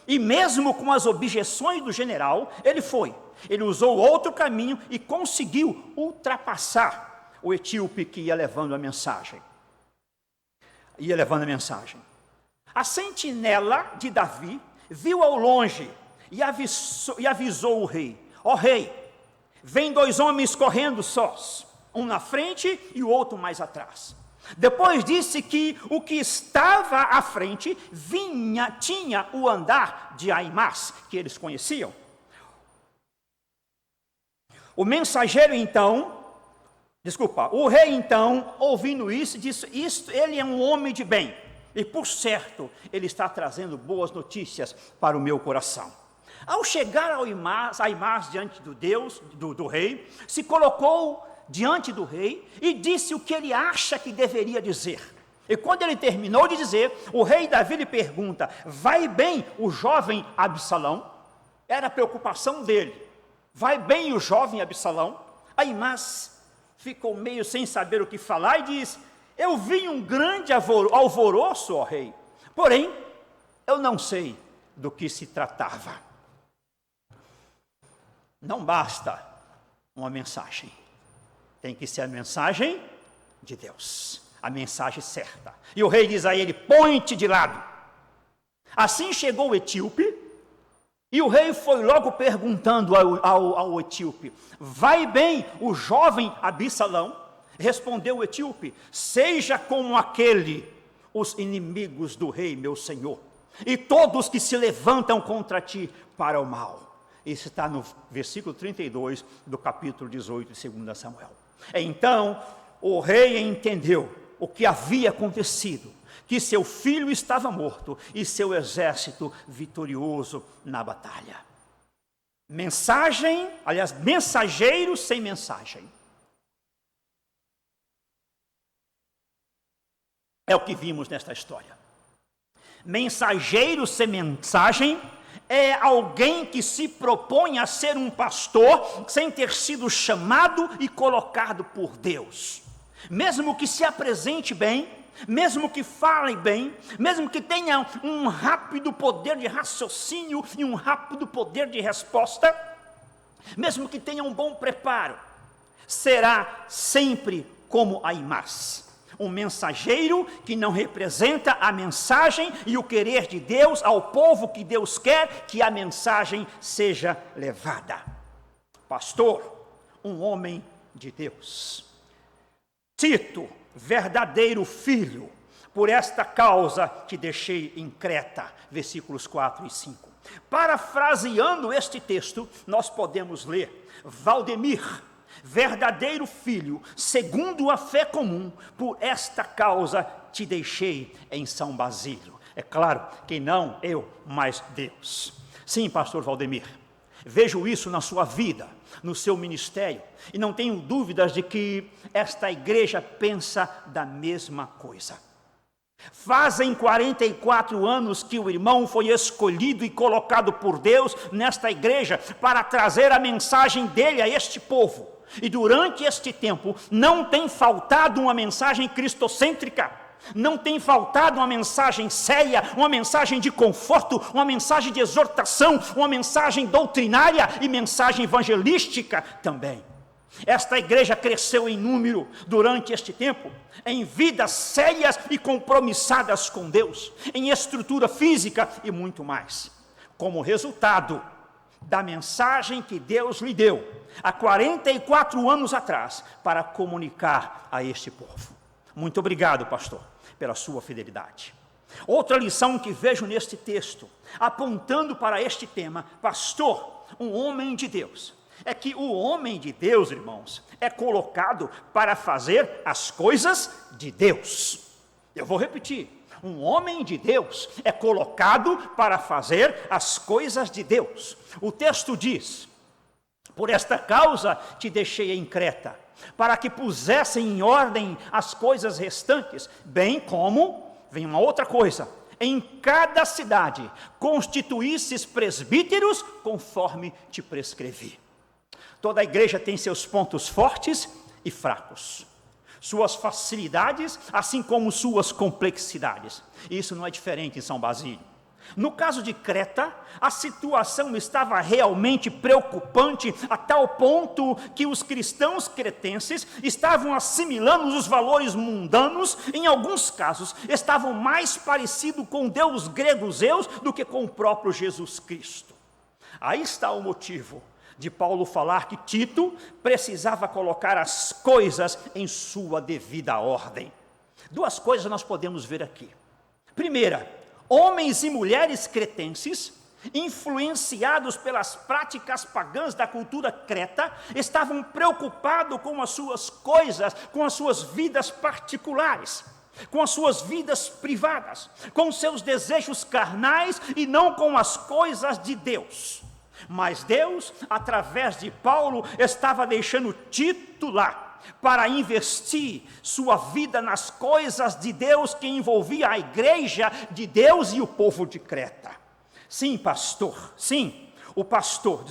E mesmo com as objeções do general, ele foi. Ele usou outro caminho e conseguiu ultrapassar o etíope que ia levando a mensagem. A sentinela de Davi viu ao longe e avisou o rei: ó rei, vem 2 homens correndo sós, um na frente e o outro mais atrás. Depois disse que o que estava à frente tinha o andar de Aimás, que eles conheciam. O rei então, ouvindo isso, disse: ele é um homem de bem, e por certo, ele está trazendo boas notícias para o meu coração. Ao chegar a Aimás diante do rei, se colocou diante do rei e disse o que ele acha que deveria dizer. E quando ele terminou de dizer, o rei Davi lhe pergunta: vai bem o jovem Absalão? Era a preocupação dele. Vai bem o jovem Absalão? Aimás ficou meio sem saber o que falar e diz: eu vi um grande alvoroço, ó rei, porém eu não sei do que se tratava. Não basta uma mensagem. Tem que ser a mensagem de Deus, a mensagem certa. E o rei diz a ele: põe-te de lado. Assim chegou o etíope, e o rei foi logo perguntando ao etíope: vai bem o jovem Absalão? Respondeu o etíope: seja como os inimigos do rei, meu senhor, e todos que se levantam contra ti para o mal. Isso está no versículo 32 do capítulo 18 de 2 Samuel. Então o rei entendeu o que havia acontecido, que seu filho estava morto e seu exército vitorioso na batalha. Mensageiro sem mensagem. É o que vimos nesta história. Mensageiro sem mensagem é alguém que se propõe a ser um pastor sem ter sido chamado e colocado por Deus. Mesmo que se apresente bem, mesmo que fale bem, mesmo que tenha um rápido poder de raciocínio e um rápido poder de resposta, mesmo que tenha um bom preparo, será sempre como Aimás. Um mensageiro que não representa a mensagem e o querer de Deus ao povo que Deus quer que a mensagem seja levada. Pastor, um homem de Deus. Tito, verdadeiro filho, por esta causa te deixei em Creta, versículos 4 e 5. Parafraseando este texto, nós podemos ler: Valdemir, verdadeiro filho, segundo a fé comum, por esta causa te deixei em São Basílio. É claro que não eu, mas Deus. Sim, pastor Valdemir, vejo isso na sua vida, no seu ministério, e não tenho dúvidas de que esta igreja pensa da mesma coisa. Fazem 44 anos que o irmão foi escolhido e colocado por Deus nesta igreja para trazer a mensagem dele a este povo. E durante este tempo não tem faltado uma mensagem cristocêntrica, não tem faltado uma mensagem séria, uma mensagem de conforto, uma mensagem de exortação, uma mensagem doutrinária e mensagem evangelística também. Esta igreja cresceu em número durante este tempo, em vidas sérias e compromissadas com Deus, em estrutura física e muito mais. Como resultado da mensagem que Deus lhe deu há 44 anos atrás para comunicar a este povo. Muito obrigado, pastor, pela sua fidelidade. Outra lição que vejo neste texto, apontando para este tema, pastor, um homem de Deus, é que o homem de Deus, irmãos, é colocado para fazer as coisas de Deus. Eu vou repetir. Um homem de Deus é colocado para fazer as coisas de Deus. O texto diz: por esta causa te deixei em Creta, para que pusessem em ordem as coisas restantes, bem como, vem uma outra coisa, em cada cidade constituísses presbíteros conforme te prescrevi. Toda a igreja tem seus pontos fortes e fracos, suas facilidades, assim como suas complexidades. Isso não é diferente em São Basílio. No caso de Creta, a situação estava realmente preocupante a tal ponto que os cristãos cretenses estavam assimilando os valores mundanos. Em alguns casos, estavam mais parecidos com o deus grego Zeus do que com o próprio Jesus Cristo. Aí está o motivo de Paulo falar que Tito precisava colocar as coisas em sua devida ordem. Duas coisas nós podemos ver aqui. Primeira, homens e mulheres cretenses, influenciados pelas práticas pagãs da cultura creta, estavam preocupados com as suas coisas, com as suas vidas particulares, com as suas vidas privadas, com seus desejos carnais e não com as coisas de Deus. Mas Deus, através de Paulo, estava deixando Tito lá, para investir sua vida nas coisas de Deus que envolvia a igreja de Deus e o povo de Creta. Sim, o pastor,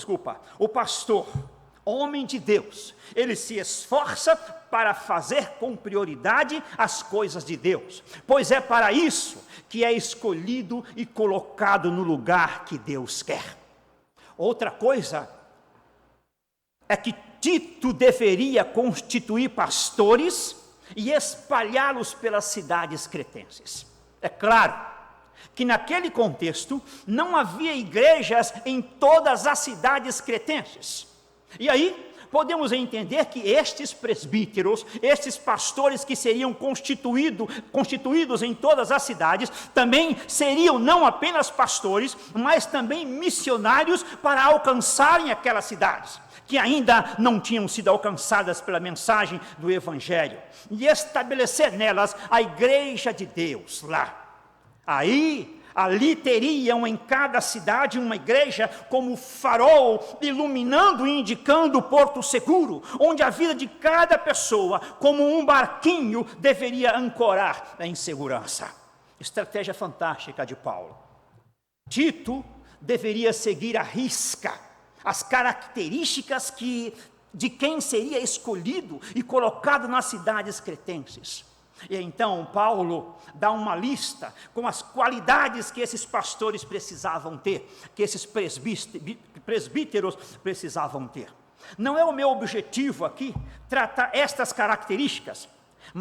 homem de Deus, ele se esforça para fazer com prioridade as coisas de Deus, pois é para isso que é escolhido e colocado no lugar que Deus quer. Outra coisa é que Tito deveria constituir pastores e espalhá-los pelas cidades cretenses. É claro que naquele contexto não havia igrejas em todas as cidades cretenses. E aí podemos entender que estes presbíteros, estes pastores que seriam constituídos em todas as cidades, também seriam não apenas pastores, mas também missionários para alcançarem aquelas cidades que ainda não tinham sido alcançadas pela mensagem do Evangelho, e estabelecer nelas a igreja de Deus lá. Ali teriam em cada cidade uma igreja como farol, iluminando e indicando o porto seguro, onde a vida de cada pessoa, como um barquinho, deveria ancorar em segurança. Estratégia fantástica de Paulo. Tito deveria seguir à risca as características de quem seria escolhido e colocado nas cidades cretenses. E então Paulo dá uma lista com as qualidades que esses pastores precisavam ter, que esses presbíteros precisavam ter. Não é o meu objetivo aqui tratar estas características,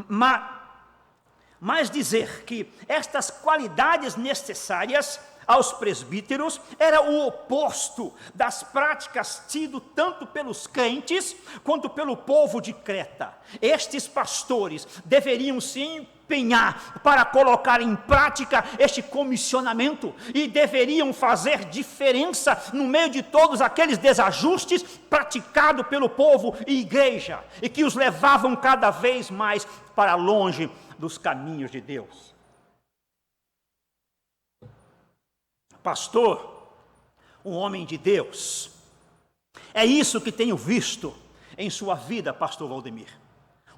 mas dizer que estas qualidades necessárias aos presbíteros era o oposto das práticas tido tanto pelos crentes quanto pelo povo de Creta. Estes pastores deveriam se empenhar para colocar em prática este comissionamento e deveriam fazer diferença no meio de todos aqueles desajustes praticados pelo povo e igreja e que os levavam cada vez mais para longe dos caminhos de Deus. Pastor, um homem de Deus, é isso que tenho visto em sua vida, pastor Valdemir.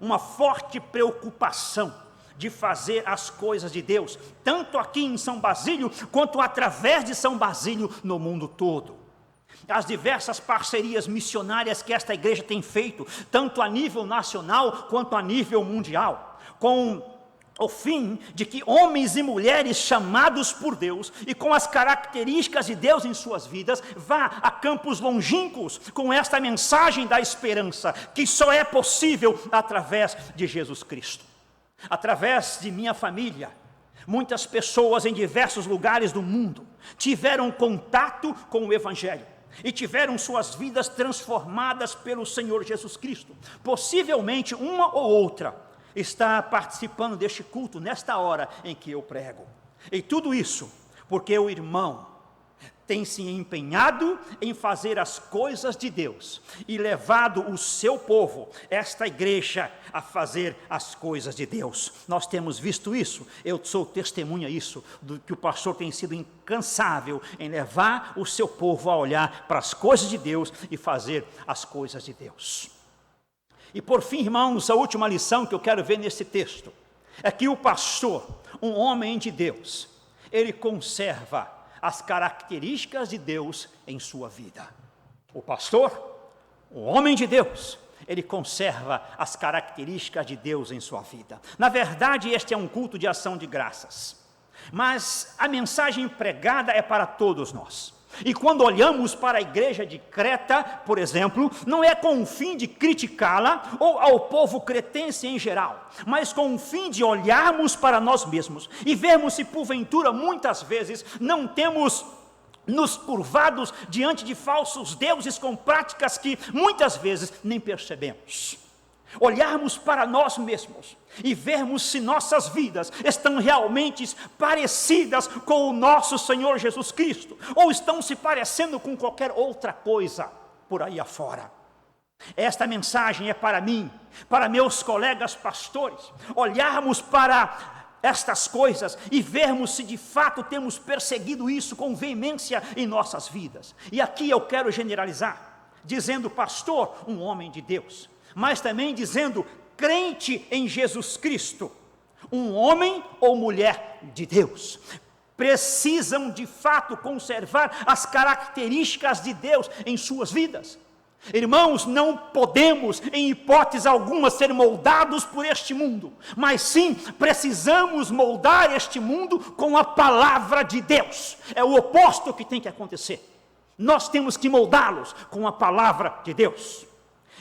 Uma forte preocupação de fazer as coisas de Deus, tanto aqui em São Basílio, quanto através de São Basílio no mundo todo. As diversas parcerias missionárias que esta igreja tem feito, tanto a nível nacional quanto a nível mundial, com o fim de que homens e mulheres chamados por Deus e com as características de Deus em suas vidas, vá a campos longínquos com esta mensagem da esperança, que só é possível através de Jesus Cristo. Através de minha família, muitas pessoas em diversos lugares do mundo tiveram contato com o Evangelho e tiveram suas vidas transformadas pelo Senhor Jesus Cristo. Possivelmente uma ou outra está participando deste culto nesta hora em que eu prego. E tudo isso porque o irmão tem se empenhado em fazer as coisas de Deus e levado o seu povo, esta igreja, a fazer as coisas de Deus. Nós temos visto isso, eu sou testemunha disso, do que o pastor tem sido incansável em levar o seu povo a olhar para as coisas de Deus e fazer as coisas de Deus. E por fim, irmãos, a última lição que eu quero ver nesse texto é que o pastor, um homem de Deus, ele conserva as características de Deus em sua vida. O pastor, o homem de Deus, ele conserva as características de Deus em sua vida. Na verdade, este é um culto de ação de graças, mas a mensagem pregada é para todos nós. E quando olhamos para a igreja de Creta, por exemplo, não é com o fim de criticá-la ou ao povo cretense em geral, mas com o fim de olharmos para nós mesmos e vermos se porventura muitas vezes não temos nos curvados diante de falsos deuses com práticas que muitas vezes nem percebemos. Olharmos para nós mesmos e vermos se nossas vidas estão realmente parecidas com o nosso Senhor Jesus Cristo, ou estão se parecendo com qualquer outra coisa por aí afora. Esta mensagem é para mim, para meus colegas pastores, olharmos para estas coisas e vermos se de fato temos perseguido isso com veemência em nossas vidas. E aqui eu quero generalizar, dizendo pastor, um homem de Deus, mas também dizendo crente em Jesus Cristo, um homem ou mulher de Deus, precisam de fato conservar as características de Deus em suas vidas. Irmãos, não podemos em hipótese alguma ser moldados por este mundo, mas sim precisamos moldar este mundo com a palavra de Deus. É o oposto que tem que acontecer. Nós temos que moldá-los com a palavra de Deus.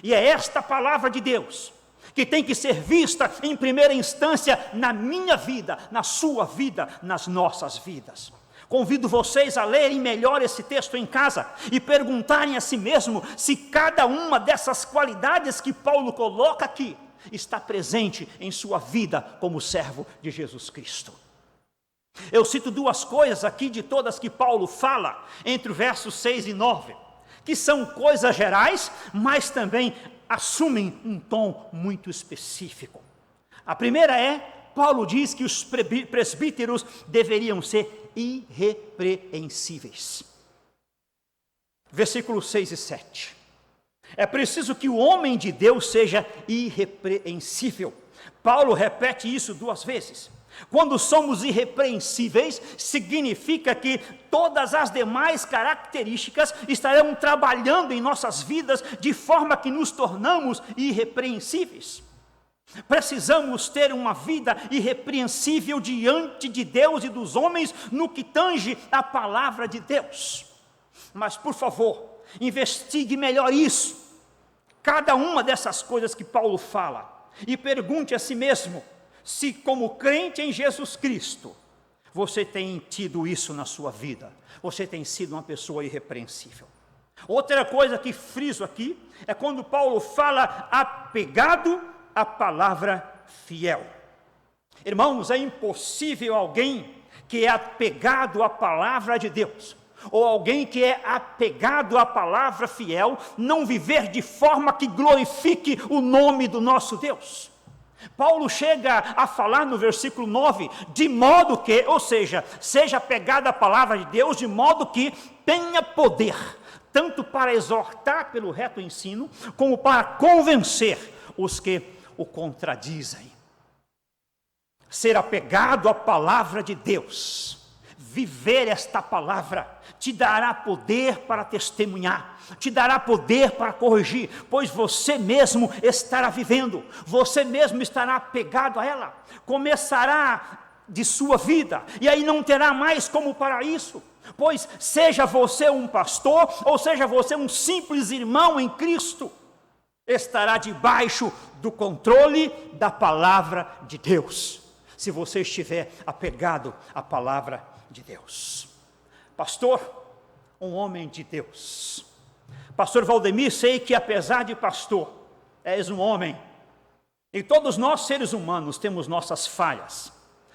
E é esta palavra de Deus que tem que ser vista em primeira instância na minha vida, na sua vida, nas nossas vidas. Convido vocês a lerem melhor esse texto em casa e perguntarem a si mesmo se cada uma dessas qualidades que Paulo coloca aqui está presente em sua vida como servo de Jesus Cristo. Eu cito duas coisas aqui de todas que Paulo fala entre os versos 6 e 9, que são coisas gerais, mas também assumem um tom muito específico. A primeira é, Paulo diz que os presbíteros deveriam ser irrepreensíveis. Versículos 6 e 7. É preciso que o homem de Deus seja irrepreensível. Paulo repete isso duas vezes. Quando somos irrepreensíveis, significa que todas as demais características estarão trabalhando em nossas vidas de forma que nos tornamos irrepreensíveis. Precisamos ter uma vida irrepreensível diante de Deus e dos homens no que tange a palavra de Deus. Mas, por favor, investigue melhor isso, cada uma dessas coisas que Paulo fala, e pergunte a si mesmo, se como crente em Jesus Cristo, você tem tido isso na sua vida, você tem sido uma pessoa irrepreensível. Outra coisa que friso aqui, é quando Paulo fala apegado à palavra fiel. Irmãos, é impossível alguém que é apegado à palavra de Deus, ou alguém que é apegado à palavra fiel, não viver de forma que glorifique o nome do nosso Deus. Paulo chega a falar no versículo 9, de modo que, ou seja, seja apegado à palavra de Deus, de modo que tenha poder, tanto para exortar pelo reto ensino, como para convencer os que o contradizem. Ser apegado à palavra de Deus, viver esta palavra, te dará poder para testemunhar, te dará poder para corrigir, pois você mesmo estará vivendo, você mesmo estará apegado a ela, começará de sua vida, e aí não terá mais como parar isso, pois seja você um pastor, ou seja você um simples irmão em Cristo, estará debaixo do controle da palavra de Deus, se você estiver apegado à palavra de Deus. Pastor, um homem de Deus. Pastor Valdemir, sei que apesar de pastor, és um homem. E todos nós, seres humanos, temos nossas falhas,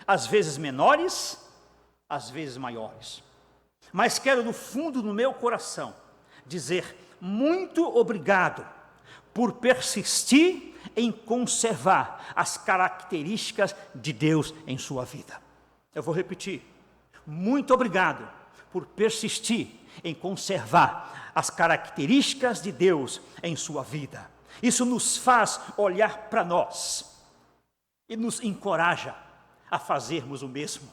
às vezes menores, às vezes maiores. mas quero do fundo do meu coração dizer muito obrigado por persistir em conservar as características de Deus em sua vida. Eu vou repetir. Muito obrigado por persistir em conservar as características de Deus em sua vida. Isso nos faz olhar para nós e nos encoraja a fazermos o mesmo,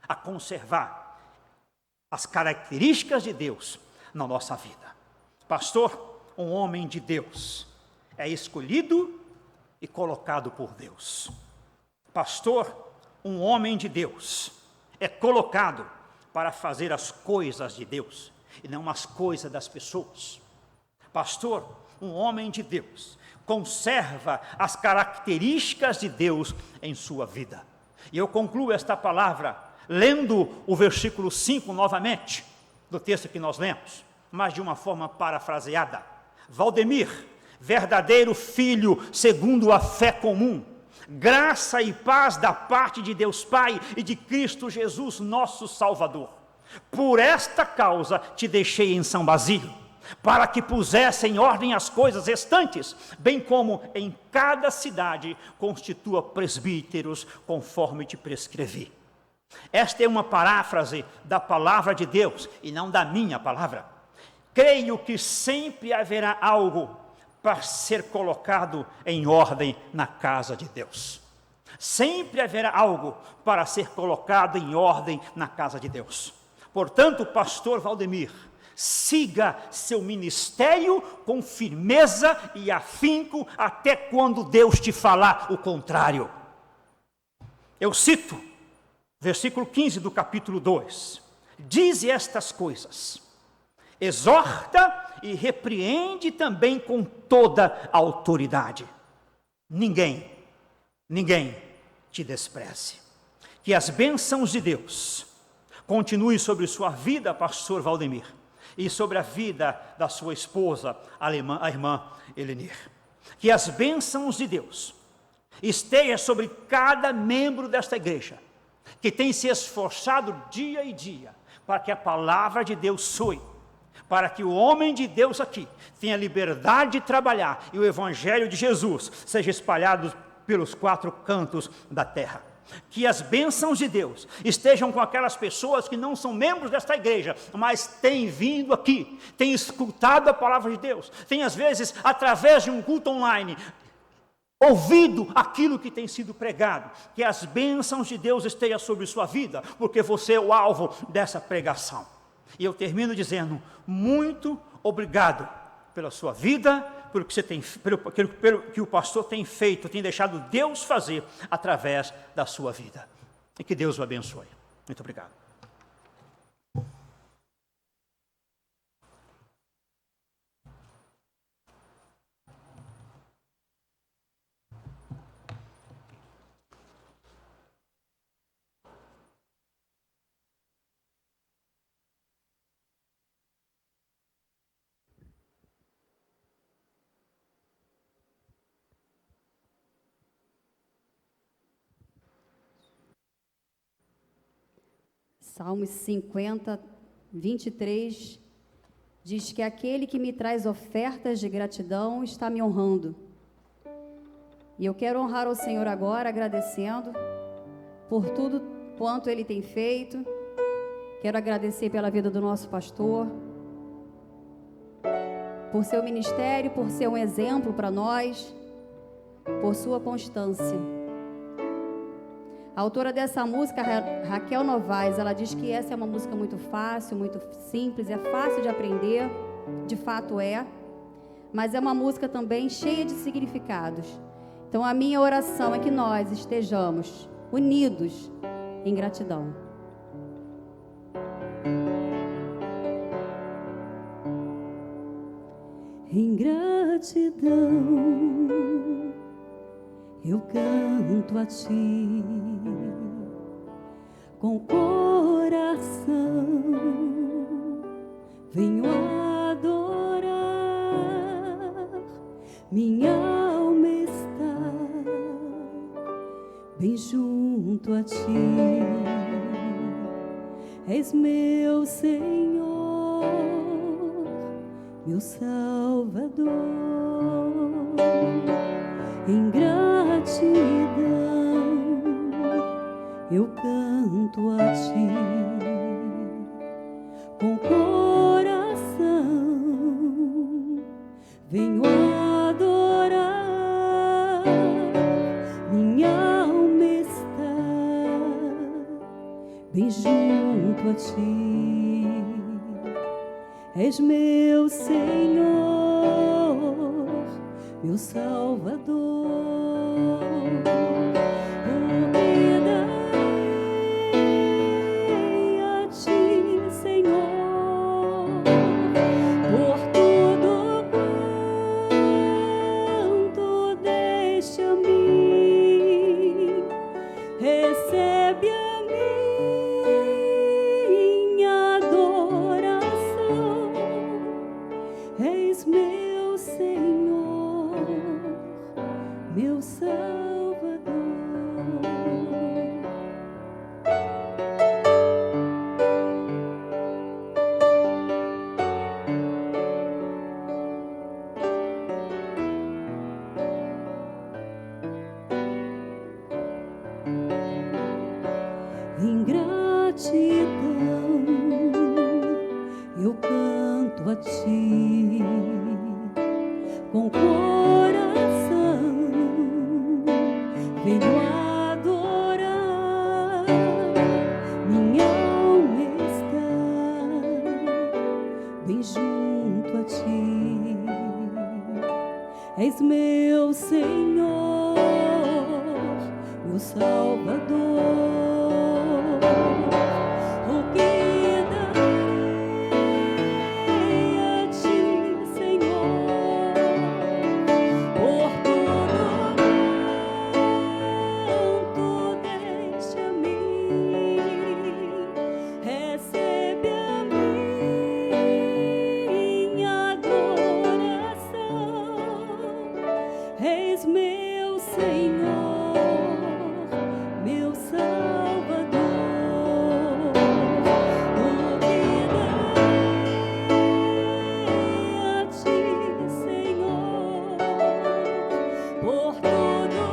a conservar as características de Deus na nossa vida. Pastor, um homem de Deus é escolhido e colocado por Deus. Pastor, um homem de Deus é colocado para fazer as coisas de Deus e não as coisas das pessoas. Pastor, um homem de Deus conserva as características de Deus em sua vida. E eu concluo esta palavra lendo o versículo 5 novamente, do texto que nós lemos, mas de uma forma parafraseada. Valdemir, verdadeiro filho segundo a fé comum, graça e paz da parte de Deus Pai e de Cristo Jesus, nosso Salvador. Por esta causa te deixei em São Basílio, para que pusesse em ordem as coisas restantes, bem como em cada cidade constitua presbíteros, conforme te prescrevi. Esta é uma paráfrase da palavra de Deus e não da minha palavra. Creio que sempre haverá algo para ser colocado em ordem na casa de Deus. Sempre haverá algo para ser colocado em ordem na casa de Deus. Portanto, pastor Valdemir, siga seu ministério com firmeza e afinco até quando Deus te falar o contrário. Eu cito, versículo 15 do capítulo 2. Dize estas coisas, exorta e repreende também com toda a autoridade. Ninguém te despreze. Que as bênçãos de Deus continuem sobre sua vida, pastor Valdemir, e sobre a vida da sua esposa, a irmã Elenir. Que as bênçãos de Deus estejam sobre cada membro desta igreja, que tem se esforçado dia e dia para que a palavra de Deus soe, para que o homem de Deus aqui tenha liberdade de trabalhar e o evangelho de Jesus seja espalhado pelos 4 cantos da terra. Que as bênçãos de Deus estejam com aquelas pessoas que não são membros desta igreja, mas têm vindo aqui, têm escutado a palavra de Deus, têm às vezes, através de um culto online, ouvido aquilo que tem sido pregado. Que as bênçãos de Deus estejam sobre sua vida, porque você é o alvo dessa pregação. E eu termino dizendo, muito obrigado pela sua vida, pelo que o pastor tem feito, tem deixado Deus fazer através da sua vida. E que Deus o abençoe. Muito obrigado. Salmos 50, 23, diz que aquele que me traz ofertas de gratidão está me honrando. E eu quero honrar o Senhor agora, agradecendo por tudo quanto Ele tem feito. Quero agradecer pela vida do nosso pastor, por seu ministério, por ser um exemplo para nós, por sua constância. A autora dessa música, Raquel Novaes, ela diz que essa é uma música muito fácil, muito simples, é fácil de aprender, de fato é, mas é uma música também cheia de significados. Então a minha oração é que nós estejamos unidos em gratidão. Em gratidão eu canto a ti, com o coração venho adorar, minha alma está bem junto a ti, És meu Senhor, meu Salvador. Em gratidão eu canto a Ti, com coração venho adorar. Minha alma está bem junto a Ti. És meu Senhor, meu Salvador. O que darei a Ti, Senhor, por tudo quanto deste a mim. Recebe a minha adoração. És meu Senhor, meu Salvador. Em gratidão eu canto a Ti, com coração venho adorar. Minha alma está bem junto a Ti. És meu Senhor, meu Salvador. O que darei a Ti, Senhor, por tudo quanto deste a mim. Recebe a minha adoração. És meu Senhor, meu Salvador. O que darei a Ti, Senhor, por tudo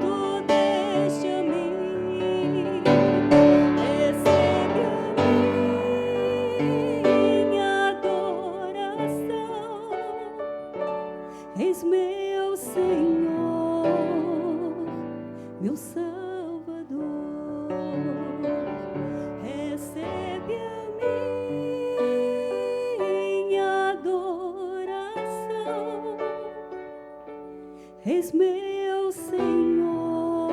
quanto deste a mim. Recebe a minha adoração. És meu Senhor, meu Salvador. Recebe a minha adoração. És meu Senhor,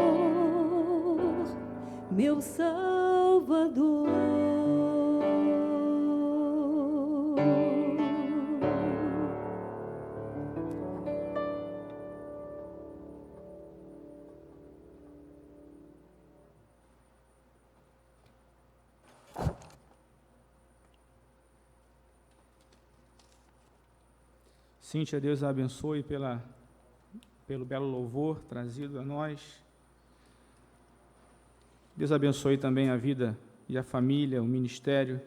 meu Salvador. Cíntia, Deus a abençoe pelo belo louvor trazido a nós. Deus abençoe também a vida e a família, o ministério,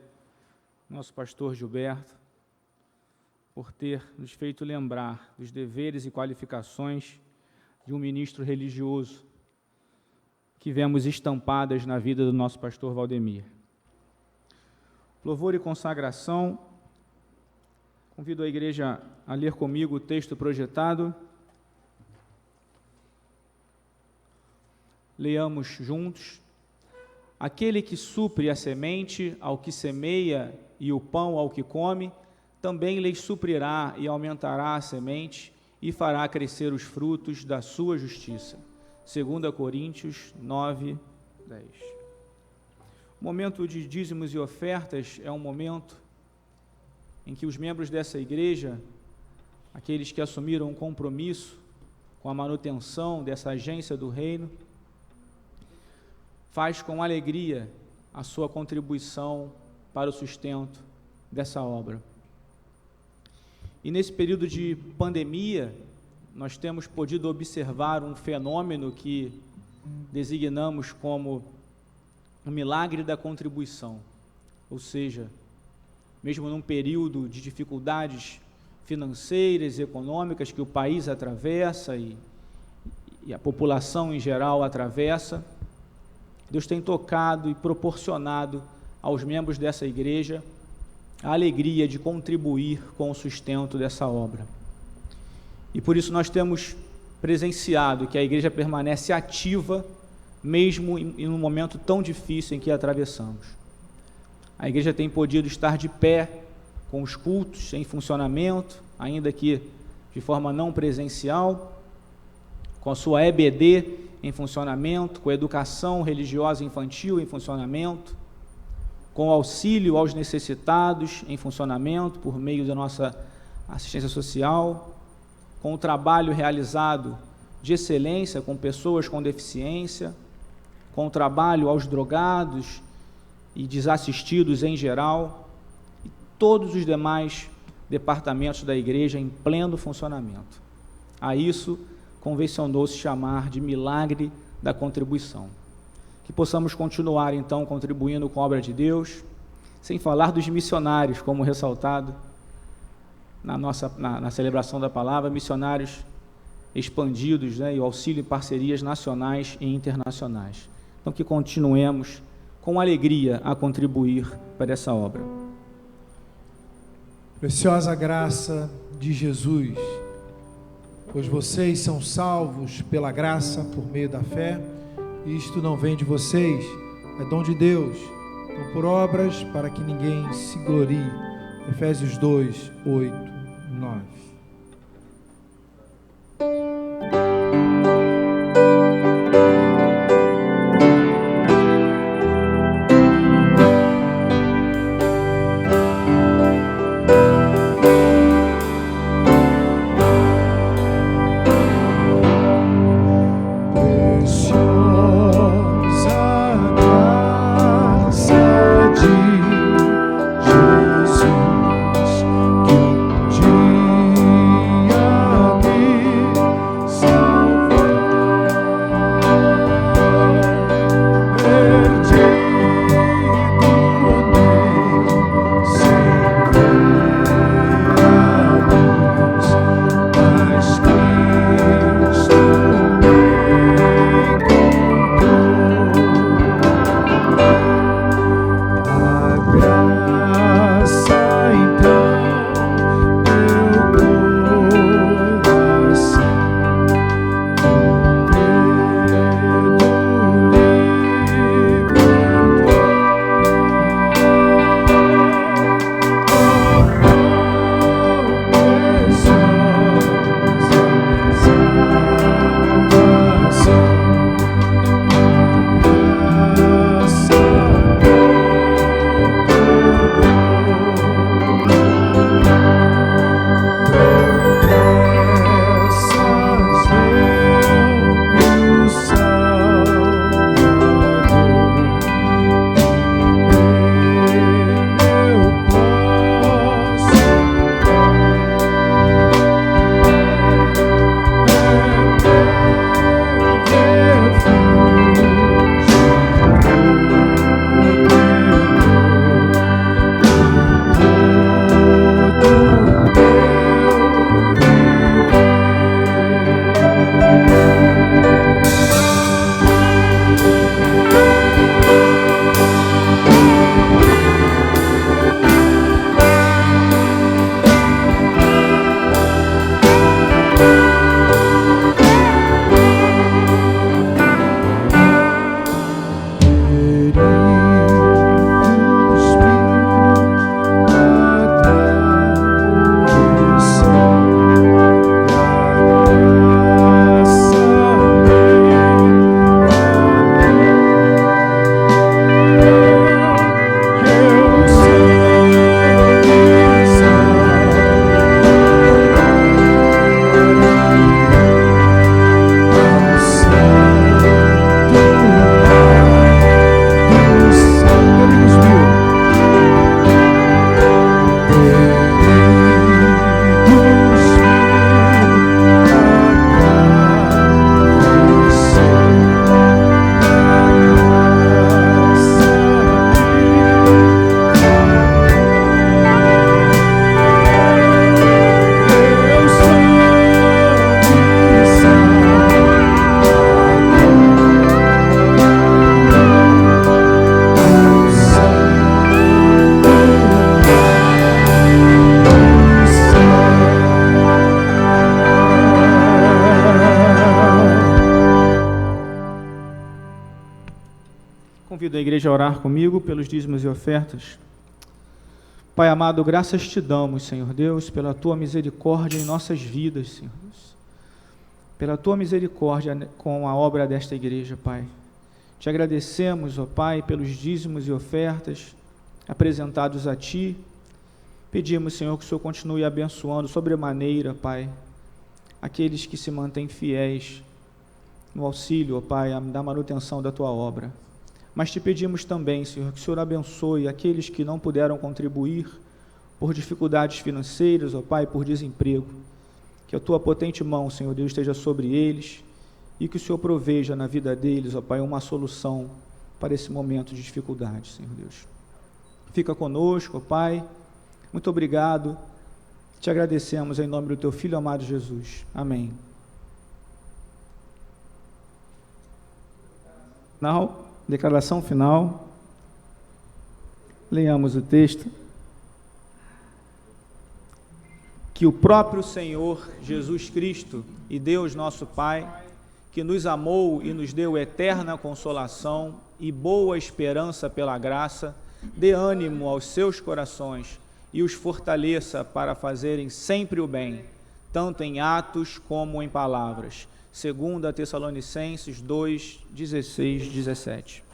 nosso pastor Gilberto, por ter nos feito lembrar dos deveres e qualificações de um ministro religioso que vemos estampadas na vida do nosso pastor Valdemir. Louvor e consagração. Convido a igreja a ler comigo o texto projetado. Leamos juntos. Aquele que supre a semente ao que semeia e o pão ao que come, também lhes suprirá e aumentará a semente e fará crescer os frutos da sua justiça. 2 Coríntios 9, 10. O momento de dízimos e ofertas é um momento em que os membros dessa igreja, aqueles que assumiram um compromisso com a manutenção dessa agência do reino, faz com alegria a sua contribuição para o sustento dessa obra. E nesse período de pandemia, nós temos podido observar um fenômeno que designamos como o milagre da contribuição, ou seja, mesmo num período de dificuldades financeiras e econômicas que o país atravessa e a população em geral atravessa, Deus tem tocado e proporcionado aos membros dessa igreja a alegria de contribuir com o sustento dessa obra. E por isso nós temos presenciado que a igreja permanece ativa, mesmo em um momento tão difícil em que atravessamos. A igreja tem podido estar de pé, com os cultos em funcionamento, ainda que de forma não presencial, com a sua EBD em funcionamento, com a educação religiosa infantil em funcionamento, com auxílio aos necessitados em funcionamento por meio da nossa assistência social, com o trabalho realizado de excelência com pessoas com deficiência, com o trabalho aos drogados e desassistidos em geral, e todos os demais departamentos da igreja em pleno funcionamento. A isso convencionou-se chamar de milagre da contribuição. Que possamos continuar, então, contribuindo com a obra de Deus, sem falar dos missionários, como ressaltado na celebração da palavra, missionários expandidos, né, e o auxílio em parcerias nacionais e internacionais. Então, que continuemos com alegria a contribuir para essa obra. Preciosa graça de Jesus, pois vocês são salvos pela graça por meio da fé, e isto não vem de vocês, é dom de Deus, não por obras, para que ninguém se glorie. Efésios 2, 8, 9. Jesus, que um dia Convido a igreja a orar comigo pelos dízimos e ofertas. Pai amado, graças te damos, Senhor Deus, pela tua misericórdia em nossas vidas, Senhor Deus. Pela tua misericórdia com a obra desta igreja, Pai. Te agradecemos, ó Pai, pelos dízimos e ofertas apresentados a Ti. Pedimos, Senhor, que o Senhor continue abençoando sobremaneira, Pai, aqueles que se mantêm fiéis no auxílio, ó Pai, da manutenção da Tua obra. Mas te pedimos também, Senhor, que o Senhor abençoe aqueles que não puderam contribuir por dificuldades financeiras, ó Pai, por desemprego. Que a Tua potente mão, Senhor Deus, esteja sobre eles e que o Senhor proveja na vida deles, ó Pai, uma solução para esse momento de dificuldade, Senhor Deus. Fica conosco, ó Pai. Muito obrigado. Te agradecemos em nome do Teu Filho amado Jesus. Amém. Declaração final. Leiamos o texto. Que o próprio Senhor Jesus Cristo e Deus nosso Pai, que nos amou e nos deu eterna consolação e boa esperança pela graça, dê ânimo aos seus corações e os fortaleça para fazerem sempre o bem, tanto em atos como em palavras. 2 Tessalonicenses 2, 16, 17.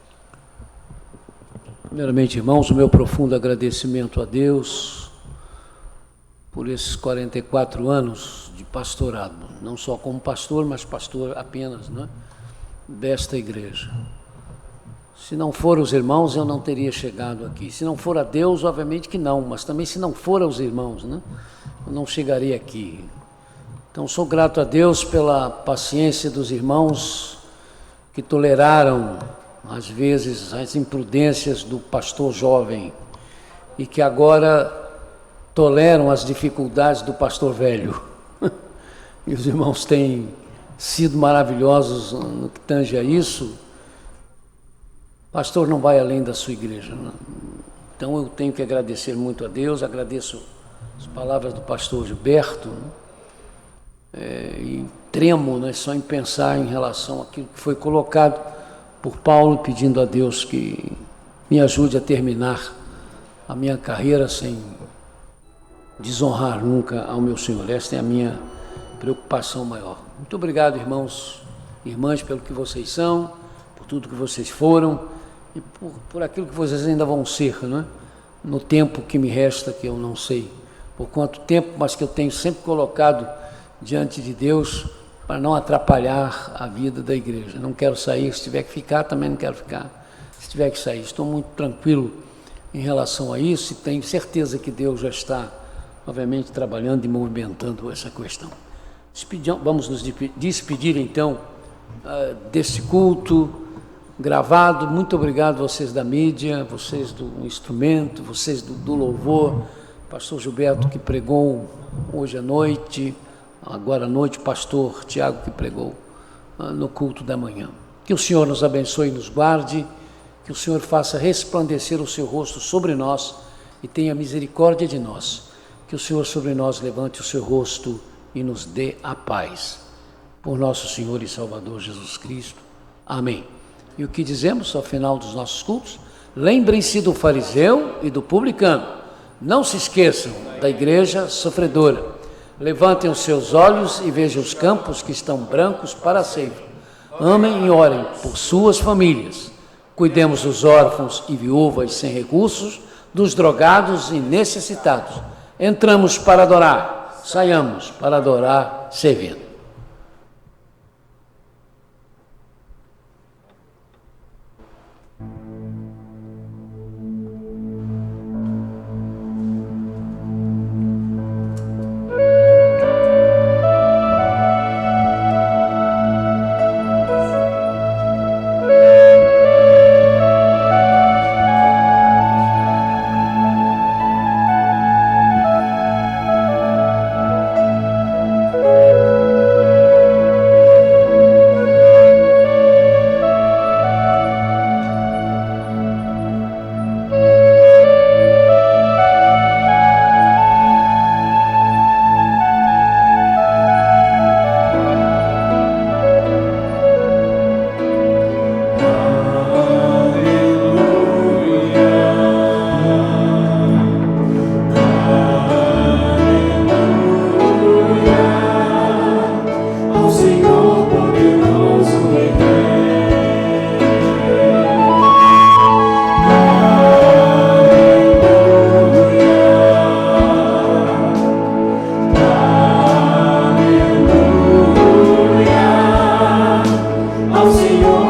Primeiramente, irmãos, o meu profundo agradecimento a Deus por esses 44 anos de pastorado, não só como pastor, mas pastor apenas, né, desta igreja. Se não for os irmãos, eu não teria chegado aqui. Se não for a Deus, obviamente que não, mas também se não for aos irmãos, né, eu não chegaria aqui. Então, sou grato a Deus pela paciência dos irmãos que toleraram, às vezes, as imprudências do pastor jovem e que agora toleram as dificuldades do pastor velho. E os irmãos têm sido maravilhosos no que tange a isso. Pastor não vai além da sua igreja, né? Então eu tenho que agradecer muito a Deus, agradeço as palavras do pastor Gilberto, né? E tremo, né, só em pensar em relação àquilo que foi colocado por Paulo, pedindo a Deus que me ajude a terminar a minha carreira sem desonrar nunca ao meu Senhor. Esta é a minha preocupação maior. Muito obrigado, irmãos e irmãs, pelo que vocês são, por tudo que vocês foram e por aquilo que vocês ainda vão ser, né? No tempo que me resta, que eu não sei por quanto tempo, mas que eu tenho sempre colocado diante de Deus para não atrapalhar a vida da igreja. Não quero sair, se tiver que ficar, também não quero ficar. Se tiver que sair, estou muito tranquilo em relação a isso e tenho certeza que Deus já está, obviamente, trabalhando e movimentando essa questão. Vamos nos despedir, então, desse culto gravado. Muito obrigado a vocês da mídia, vocês do instrumento, vocês do louvor, pastor Gilberto que pregou hoje à noite, agora à noite, o pastor Tiago que pregou no culto da manhã. Que o Senhor nos abençoe e nos guarde, que o Senhor faça resplandecer o seu rosto sobre nós e tenha misericórdia de nós. Que o Senhor sobre nós levante o seu rosto e nos dê a paz. Por nosso Senhor e Salvador Jesus Cristo. Amém. E o que dizemos ao final dos nossos cultos? Lembrem-se do fariseu e do publicano. Não se esqueçam da igreja sofredora. Levantem os seus olhos e vejam os campos que estão brancos para a ceifa. Amem e orem por suas famílias. Cuidemos dos órfãos e viúvas sem recursos, dos drogados e necessitados. Entramos para adorar, saiamos para adorar servindo. Senhor.